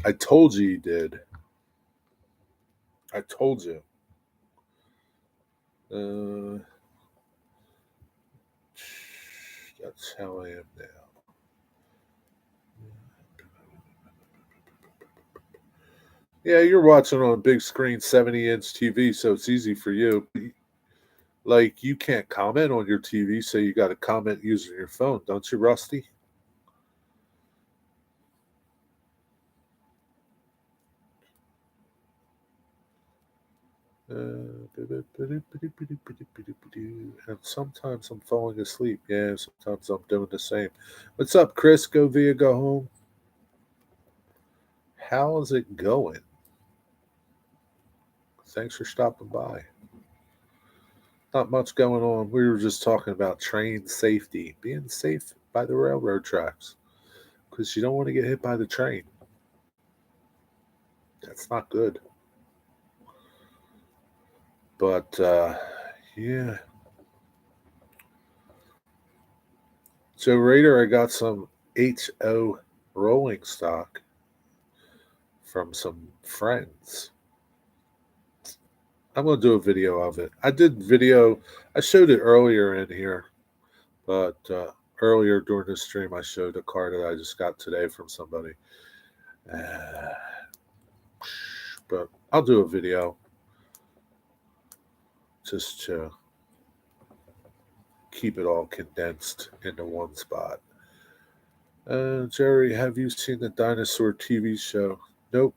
Speaker 1: I told you he did. I told you. Uh, that's how I am now. Yeah, you're watching on a big screen 70-inch TV, so it's easy for you. Like, you can't comment on your TV, so you got to comment using your phone, don't you, Rusty? And sometimes I'm falling asleep. Yeah, sometimes I'm doing the same. What's up, Chris? Go via go home. How is it going? Thanks for stopping by. Not much going on. We were just talking about train safety, being safe by the railroad tracks, because you don't want to get hit by the train. That's not good. But yeah. So Raider, I got some HO rolling stock from some friends. I'm gonna do a video of it. I did video. I showed it earlier in here, but earlier during the stream, I showed a car that I just got today from somebody. But I'll do a video just to keep it all condensed into one spot. Jerry, have you seen the dinosaur TV show? Nope.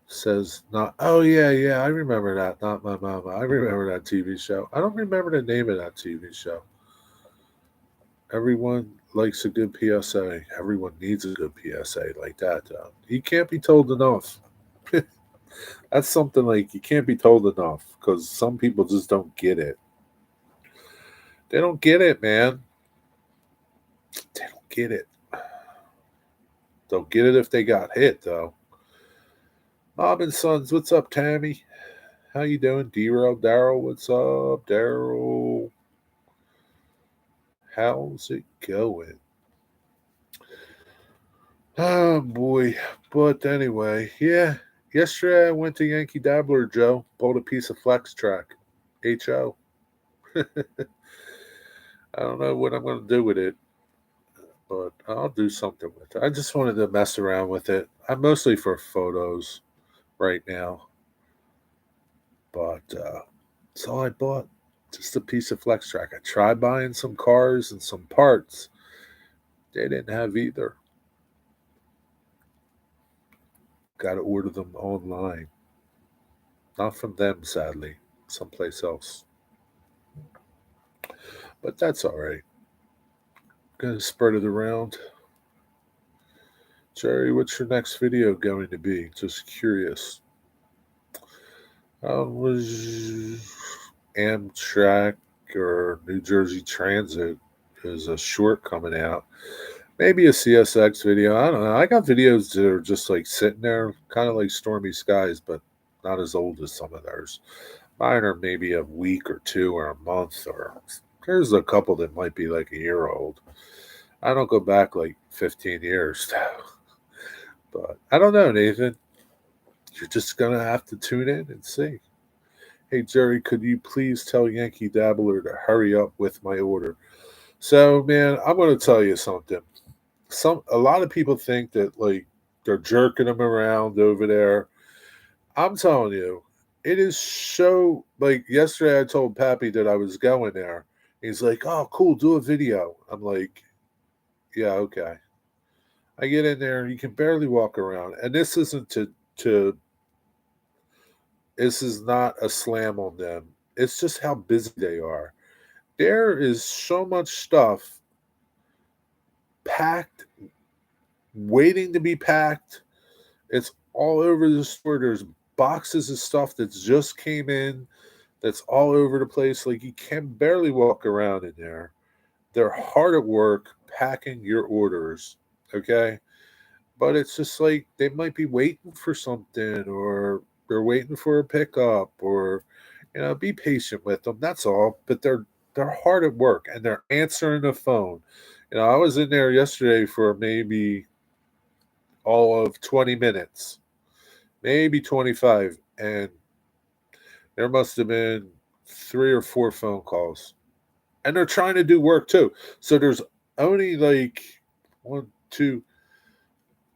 Speaker 1: Says not. Oh yeah, yeah. I remember that. Not my mama. I remember that TV show. I don't remember the name of that TV show. Everyone likes a good PSA. Everyone needs a good PSA like that. You can't be told enough. That's something like you can't be told enough because some people just don't get it. They don't get it, man. They don't get it. They'll get it if they got hit, though. Mom and Sons, what's up, Tammy? How you doing? D-Rail, Daryl, what's up? Daryl. How's it going? Oh, boy. But anyway, yeah. Yesterday I went to Yankee Dabbler, Joe. Bought a piece of Flex Track. HO. I don't know what I'm going to do with it, but I'll do something with it. I just wanted to mess around with it. I'm mostly for photos right now. But that's all I bought. Just a piece of Flex Track. I tried buying some cars and some parts. They didn't have either. Got to order them online. Not from them, sadly. Someplace else. But that's all right. Gonna spread it around. Jerry, what's your next video going to be? Just curious. Was Amtrak or New Jersey Transit is a short coming out. Maybe a CSX video. I don't know. I got videos that are just like sitting there, kind of like Stormy Skies, but not as old as some of theirs. Mine are maybe a week or two or a month, or there's a couple that might be like a year old. I don't go back like 15 years, but I don't know, Nathan. You're just gonna have to tune in and see. Hey Jerry, could you please tell Yankee Dabbler to hurry up with my order? So, man, I'm gonna tell you something. A lot of people think that like they're jerking them around over there. I'm telling you, It is so like yesterday I told Pappy that I was going there. He's like, "Oh, cool, do a video." I'm like, "Yeah, okay." I get in there, you can barely walk around. And this isn't to this is not a slam on them. It's just how busy they are. There is so much stuff packed, waiting to be packed. It's all over the store. There's boxes of stuff that's just came in that's all over the place. Like you can barely walk around in there. They're hard at work packing your orders. Okay. But it's just like they might be waiting for something or they're waiting for a pickup or be patient with them. That's all. But they're hard at work and they're answering the phone. I was in there yesterday for maybe all of 20 minutes, maybe 25, and there must have been 3 or 4 phone calls. And they're trying to do work too. So there's only like one, two,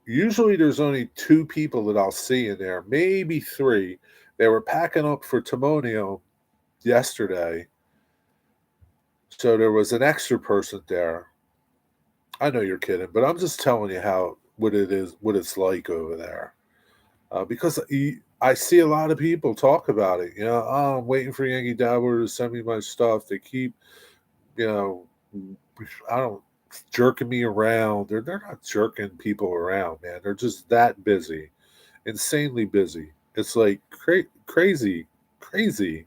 Speaker 1: usually there's only 2 people that I'll see in there, maybe 3. They were packing up for Timonio yesterday. So there was an extra person there. I know you're kidding, but I'm just telling you what it is, what it's like over there. Because I see a lot of people talk about it. Oh, I'm waiting for Yankee Dabbler to send me my stuff. They keep, you know, I don't jerking me around. They're not jerking people around, man. They're just that busy, insanely busy. It's like crazy, crazy.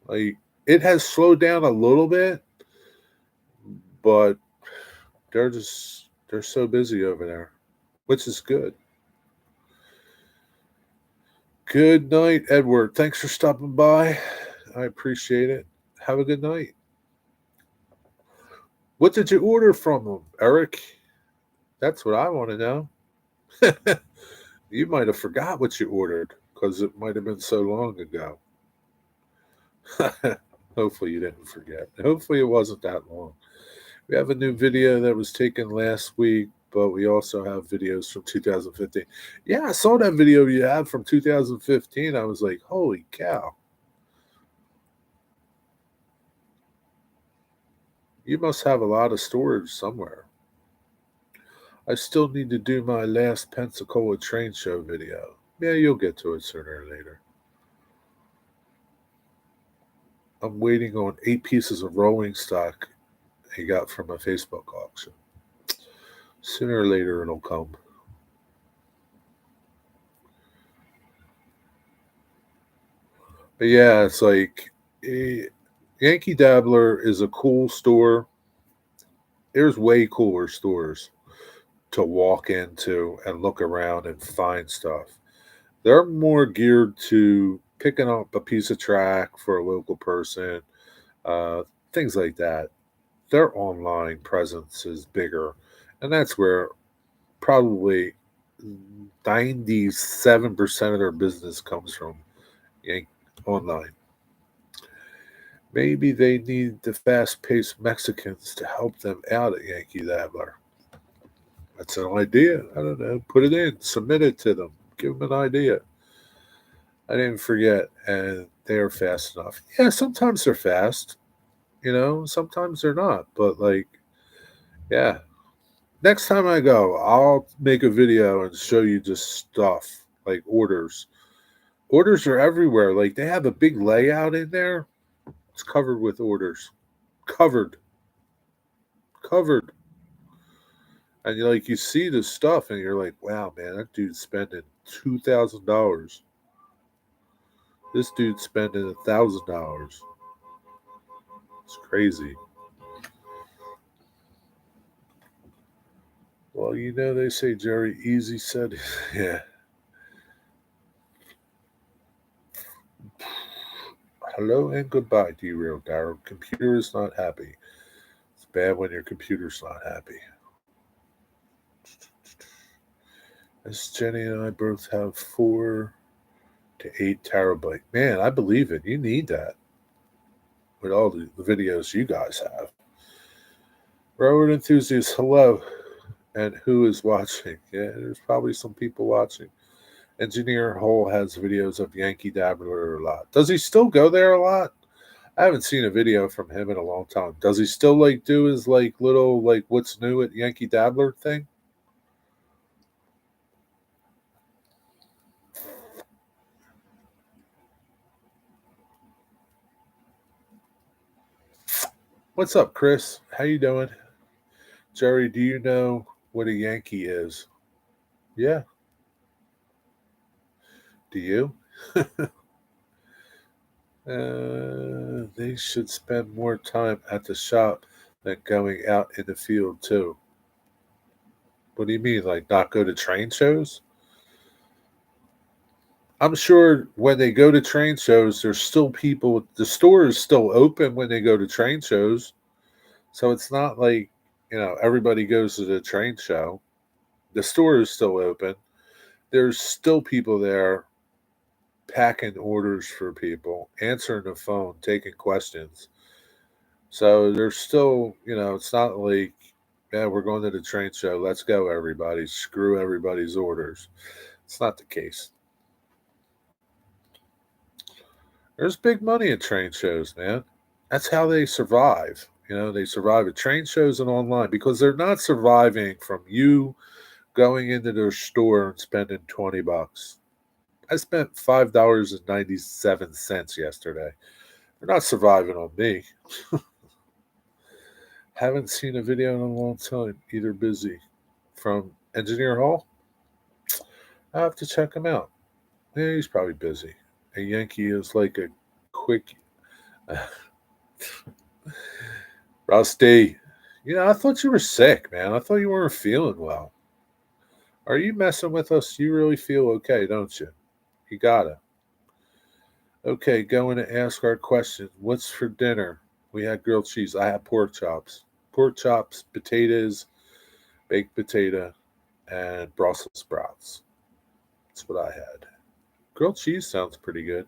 Speaker 1: Like it has slowed down a little bit, but they're so busy over there, which is good. Good night, Edward. Thanks for stopping by. I appreciate it. Have a good night. What did you order from them, Eric? That's what I want to know. You might have forgot what you ordered because it might have been so long ago. Hopefully you didn't forget. Hopefully it wasn't that long. We have a new video that was taken last week, but we also have videos from 2015. Yeah, I saw that video you had from 2015. I was like, holy cow. You must have a lot of storage somewhere. I still need to do my last Pensacola train show video. Yeah, you'll get to it sooner or later. I'm waiting on 8 pieces of rolling stock he got from a Facebook auction. Sooner or later it'll come. But yeah, it's like Yankee Dabbler is a cool store. There's way cooler stores to walk into and look around and find stuff. They're more geared to picking up a piece of track for a local person, uh, things like that. Their online presence is bigger, and that's where probably 97% of their business comes from online. Maybe they need the fast paced Mexicans to help them out at Yankee Dabbler. That's an idea. I don't know. Put it in, submit it to them, give them an idea. I didn't forget, and they're fast enough. Yeah, sometimes they're fast, sometimes they're not. But, like, yeah. Next time I go, I'll make a video and show you just stuff like orders. Orders are everywhere. Like, they have a big layout in there. It's covered with orders. Covered. Covered. And you see the stuff and you're like, wow, man, that dude's spending $2,000. This dude's spending $1,000. It's crazy. Well, they say Jerry Easy said, yeah. Hello and goodbye, derailed Darrow. Computer is not happy. It's bad when your computer's not happy. As Jenny and I both have 4 to 8 terabyte. Man, I believe it. You need that with all the videos you guys have. Railroad enthusiasts, hello. And who is watching? Yeah, there's probably some people watching. Engineer Hole has videos of Yankee Dabbler a lot. Does he still go there a lot? I haven't seen a video from him in a long time. Does he still like do his like little like what's new at Yankee Dabbler thing? What's up, Chris? How you doing? Jerry, do you know what a Yankee is? Yeah. Do you? They should spend more time at the shop than going out in the field too. What do you mean, like not go to train shows? I'm sure when they go to train shows, there's still people. The store is still open when they go to train shows, so it's not like everybody goes to the train show. The store is still open. There's still people there packing orders for people, answering the phone, taking questions. So there's still, it's not like, yeah, we're going to the train show. Let's go, everybody. Screw everybody's orders. It's not the case. There's big money at train shows, man. That's how they survive. They survive at train shows and online because they're not surviving from you going into their store and spending $20. I spent $5.97 yesterday. They're not surviving on me. Haven't seen a video in a long time. Either busy. From Engineer Hall? I have to check him out. Yeah, he's probably busy. A Yankee is like a quick. Rusty, I thought you were sick, man. I thought you weren't feeling well. Are you messing with us? You really feel okay, don't you? You gotta. Okay, going to ask our question. What's for dinner? We had grilled cheese. I had pork chops. Pork chops, potatoes, baked potato, and Brussels sprouts. That's what I had. Grilled cheese sounds pretty good.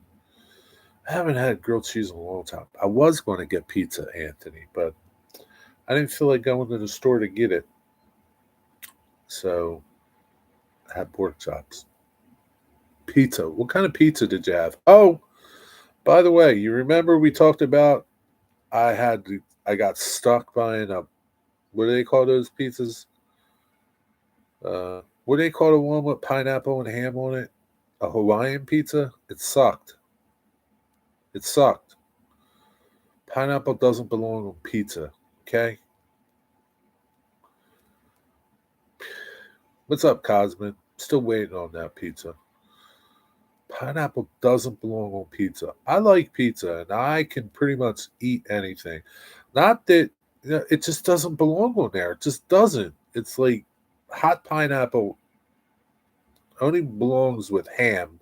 Speaker 1: I haven't had grilled cheese in a long time. I was going to get pizza, Anthony, but I didn't feel like going to the store to get it. So I had pork chops. Pizza. What kind of pizza did you have? Oh, by the way, you remember we talked about I got stuck buying a what do they call those pizzas? What do they call the one with pineapple and ham on it? A Hawaiian pizza? It sucked. It sucked. Pineapple doesn't belong on pizza. Okay? What's up, Cosmin? Still waiting on that pizza. Pineapple doesn't belong on pizza. I like pizza and I can pretty much eat anything. Not that it just doesn't belong on there. It just doesn't. It's like hot pineapple only belongs with ham,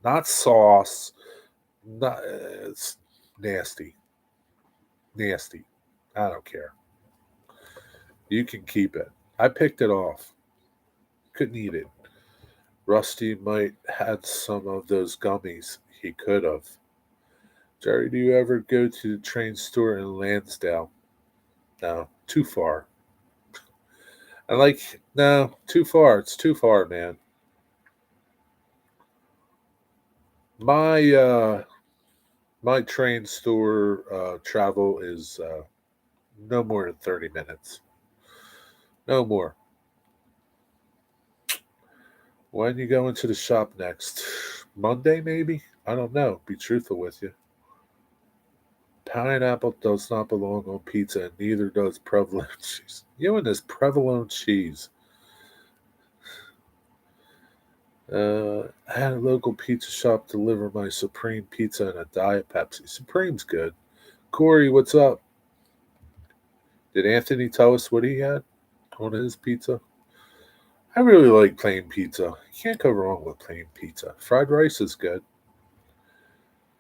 Speaker 1: not sauce. Not it's nasty. Nasty. I don't care. You can keep it. I picked it off. Couldn't eat it. Rusty might had some of those gummies. He could have. Jerry, do you ever go to the train store in Lansdale? No, too far. No, too far. It's too far, man. My my train store travel is no more than 30 minutes. No more. When you go into the shop next? Monday, maybe? I don't know. Be truthful with you. Pineapple does not belong on pizza, and neither does provolone cheese. You and this provolone cheese. I had a local pizza shop deliver my Supreme pizza and a Diet Pepsi. Supreme's good. Corey, what's up? Did Anthony tell us what he had on his pizza? I really like plain pizza. You can't go wrong with plain pizza. Fried rice is good.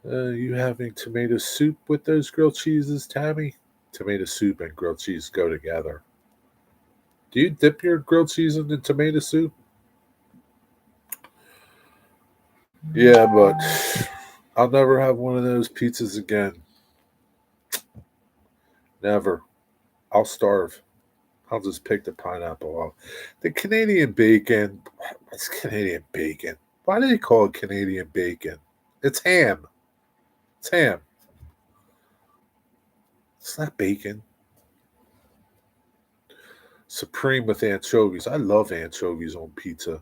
Speaker 1: You having tomato soup with those grilled cheeses, Tammy? Tomato soup and grilled cheese go together. Do you dip your grilled cheese in the tomato soup? Yeah, but I'll never have one of those pizzas again. Never. I'll starve. I'll just pick the pineapple off. The Canadian bacon. What's Canadian bacon? Why do they call it Canadian bacon? It's ham. It's ham. It's not bacon. Supreme with anchovies. I love anchovies on pizza.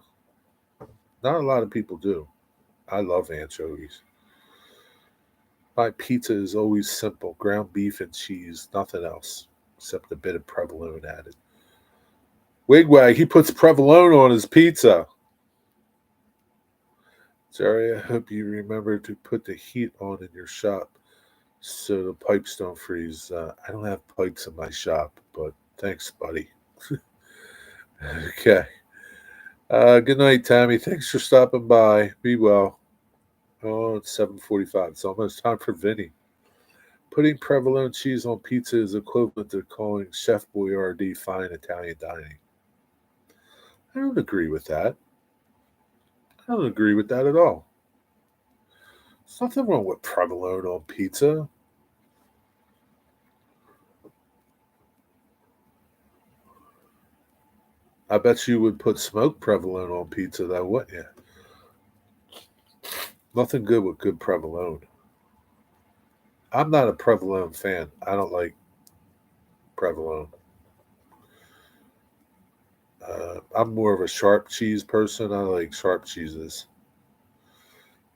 Speaker 1: Not a lot of people do. I love anchovies. My pizza is always simple: ground beef and cheese, nothing else except a bit of provolone added. Wigwag, he puts provolone on his pizza. Jerry, I hope you remember to put the heat on in your shop so the pipes don't freeze. I don't have pipes in my shop, but thanks, buddy. Okay. Good night, Tammy. Thanks for stopping by. Be well. Oh, it's 7:45. It's almost time for Vinny. Putting provolone cheese on pizza is equivalent to calling Chef Boyardee fine Italian dining. I don't agree with that. I don't agree with that at all. There's nothing wrong with provolone on pizza. I bet you would put smoked provolone on pizza, though, wouldn't you? Nothing good with good provolone. I'm not a provolone fan. I don't like provolone. I'm more of a sharp cheese person. I like sharp cheeses.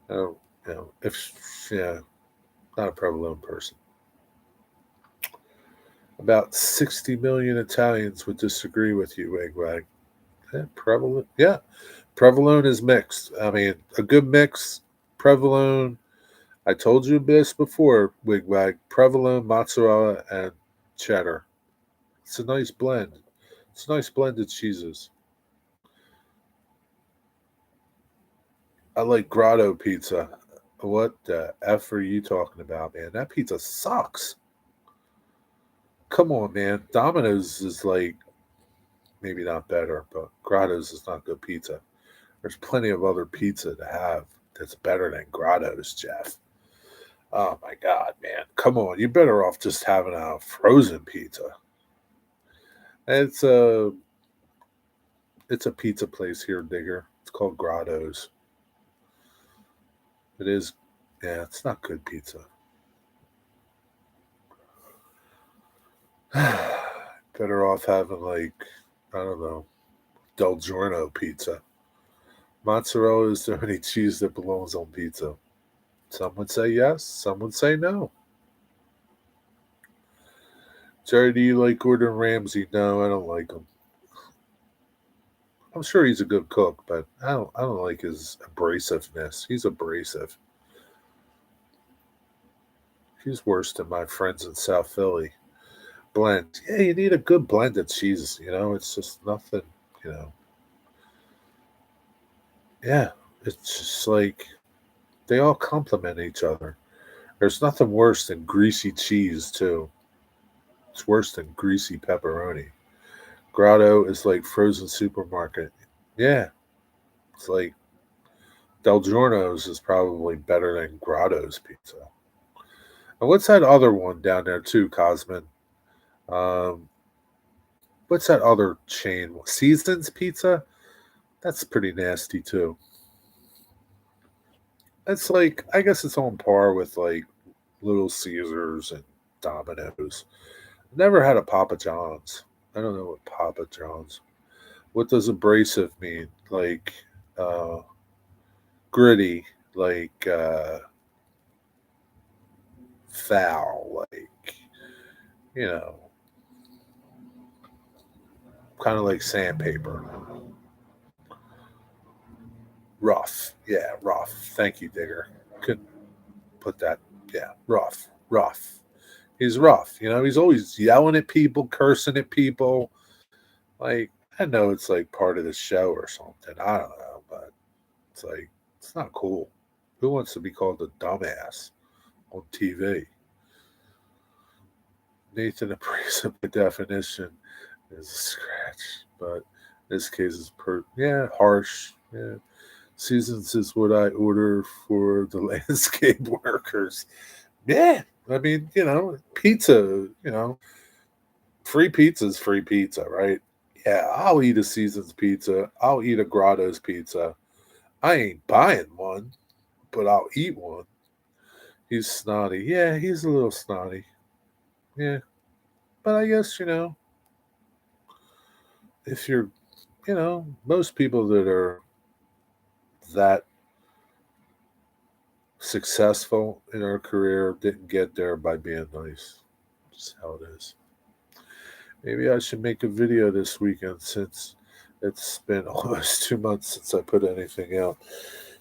Speaker 1: I don't, if yeah, not a provolone person. About 60 million Italians would disagree with you, Wigwag. Yeah, prevalent. Yeah, provolone is mixed. I mean, a good mix, provolone. I told you this before, Wigwag. Provolone, mozzarella, and cheddar. It's a nice blend. It's a nice blend of cheeses. I like grotto pizza. What the F are you talking about, man? That pizza sucks. Come on, man. Domino's is like maybe not better, but Grotto's is not good pizza. There's plenty of other pizza to have that's better than Grotto's, Jeff. Oh my God, man. Come on. You're better off just having a frozen pizza. It's a it's a pizza place here, Digger. It's called Grotto's. It is, yeah, it's not good pizza. Better off having like, I don't know, Del Giorno pizza. Mozzarella is the only cheese that belongs on pizza. Some would say yes, some would say no. Jerry, do you like Gordon Ramsay? No, I don't like him. I'm sure he's a good cook, but I don't like his abrasiveness. He's abrasive. He's worse than my friends in South Philly. Blend. Yeah, you need a good blend of cheeses, it's just nothing, you know. Yeah. It's just like they all complement each other. There's nothing worse than greasy cheese too. It's worse than greasy pepperoni. Grotto is like frozen supermarket. Yeah. It's like Del Giorno's is probably better than Grotto's pizza. And what's that other one down there too, Cosman? Um, what's that other chain? Seasons Pizza? That's pretty nasty too. It's like I guess it's on par with like Little Caesars and Domino's. Never had a Papa John's. I don't know what Papa John's. What does abrasive mean? Like uh, gritty, like foul, like you know, kind of like sandpaper. Rough. Yeah, rough. Thank you, Digger. Couldn't put that. Yeah, rough. Rough. He's rough. He's always yelling at people, cursing at people. Like, I know it's like part of the show or something. I don't know, but it's like, it's not cool. Who wants to be called a dumbass on TV? Nathan Abrasive, by definition, is a scratch, but this case is yeah, harsh. Yeah. Seasons is what I order for the landscape workers. Yeah. I mean, pizza, free pizza is free pizza, right? Yeah, I'll eat a Seasons pizza. I'll eat a Grotto's pizza. I ain't buying one, but I'll eat one. He's snotty. Yeah, he's a little snotty. Yeah. But I guess, if you're, most people that are that successful in our career didn't get there by being nice. That's how it is. Maybe I should make a video this weekend since it's been almost 2 months since I put anything out.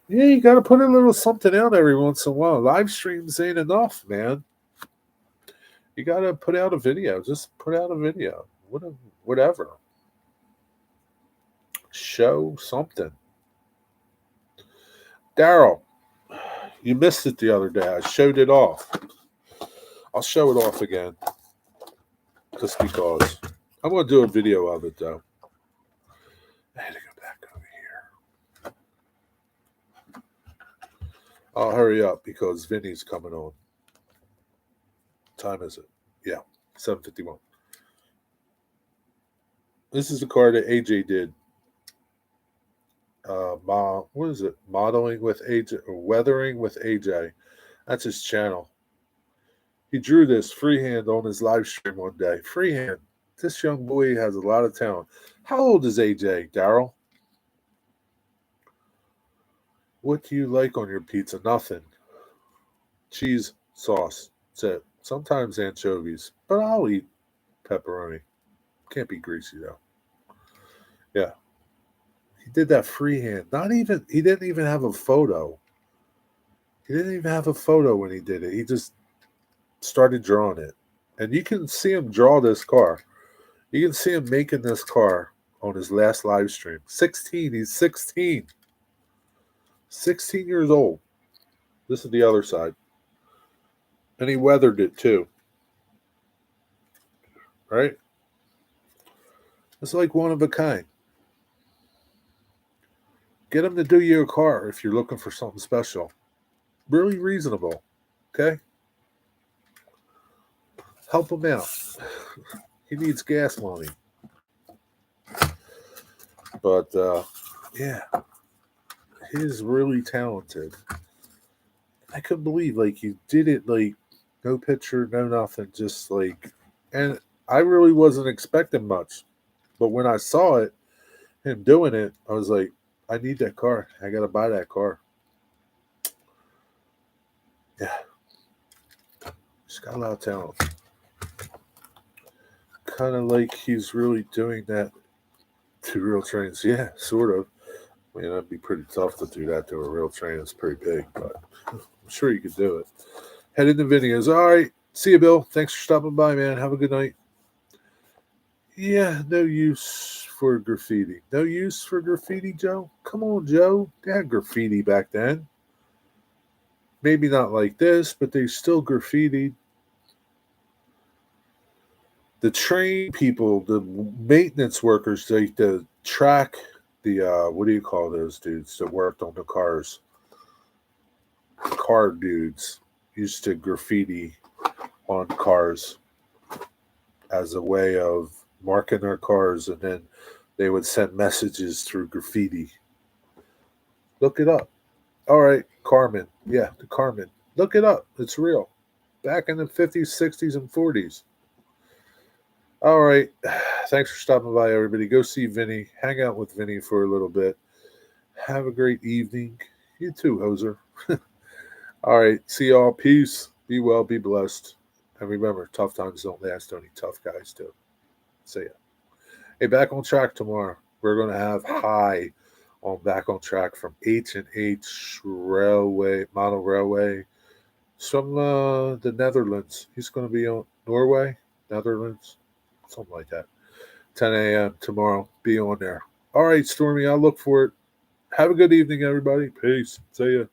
Speaker 1: Yeah, you got to put a little something out every once in a while. Live streams ain't enough, man. You got to put out a video. Just put out a video. Whatever. Show something. Daryl, you missed it the other day. I showed it off. I'll show it off again. Just because. I'm going to do a video of it, though. I had to go back over here. I'll hurry up because Vinny's coming on. What time is it? Yeah, 7:51. This is the car that AJ did. What is it? Modeling with AJ or weathering with AJ. That's his channel. He drew this freehand on his live stream one day. Freehand. This young boy has a lot of talent. How old is AJ, Daryl? What do you like on your pizza? Nothing. Cheese, sauce. That's it. Sometimes anchovies, but I'll eat pepperoni. Can't be greasy though. Yeah. He did that freehand. He didn't even have a photo. He didn't even have a photo when he did it. He just started drawing it. And you can see him draw this car. You can see him making this car on his last live stream. 16. He's 16. 16 years old. This is the other side. And he weathered it too. Right? It's like one of a kind. Get him to do you a car if you're looking for something special. Really reasonable. Okay? Help him out. He needs gas money. But, yeah. He's really talented. I couldn't believe, he did it, no picture, no nothing, just, and I really wasn't expecting much. But when I saw it, him doing it, I was like, I need that car. I got to buy that car. Yeah. He's got a lot of talent. Kind of like he's really doing that to real trains. Yeah, sort of. I mean, that'd be pretty tough to do that to a real train. It's pretty big, but I'm sure you could do it. Head into videos. All right. See you, Bill. Thanks for stopping by, man. Have a good night. Yeah, no use for graffiti. No use for graffiti, Joe? Come on, Joe. They had graffiti back then. Maybe not like this, but they still graffitied. The train people, the maintenance workers, the track, what do you call those dudes that worked on the cars? Car dudes used to graffiti on cars as a way of marking their cars, and then they would send messages through graffiti. Look it up. All right, Carmen. Yeah, the Carmen. Look it up. It's real. Back in the 50s, 60s, and 40s. All right. Thanks for stopping by, everybody. Go see Vinny. Hang out with Vinny for a little bit. Have a great evening. You too, Hoser. All right. See y'all. Peace. Be well. Be blessed. And remember, tough times don't last. Only tough guys do. See ya. Hey, Back on Track tomorrow. We're going to have High on Back on Track from H&H Railway, Model Railway. It's from the Netherlands. He's going to be on Norway, Netherlands, something like that. 10 a.m. tomorrow. Be on there. All right, Stormy. I'll look for it. Have a good evening, everybody. Peace. See ya.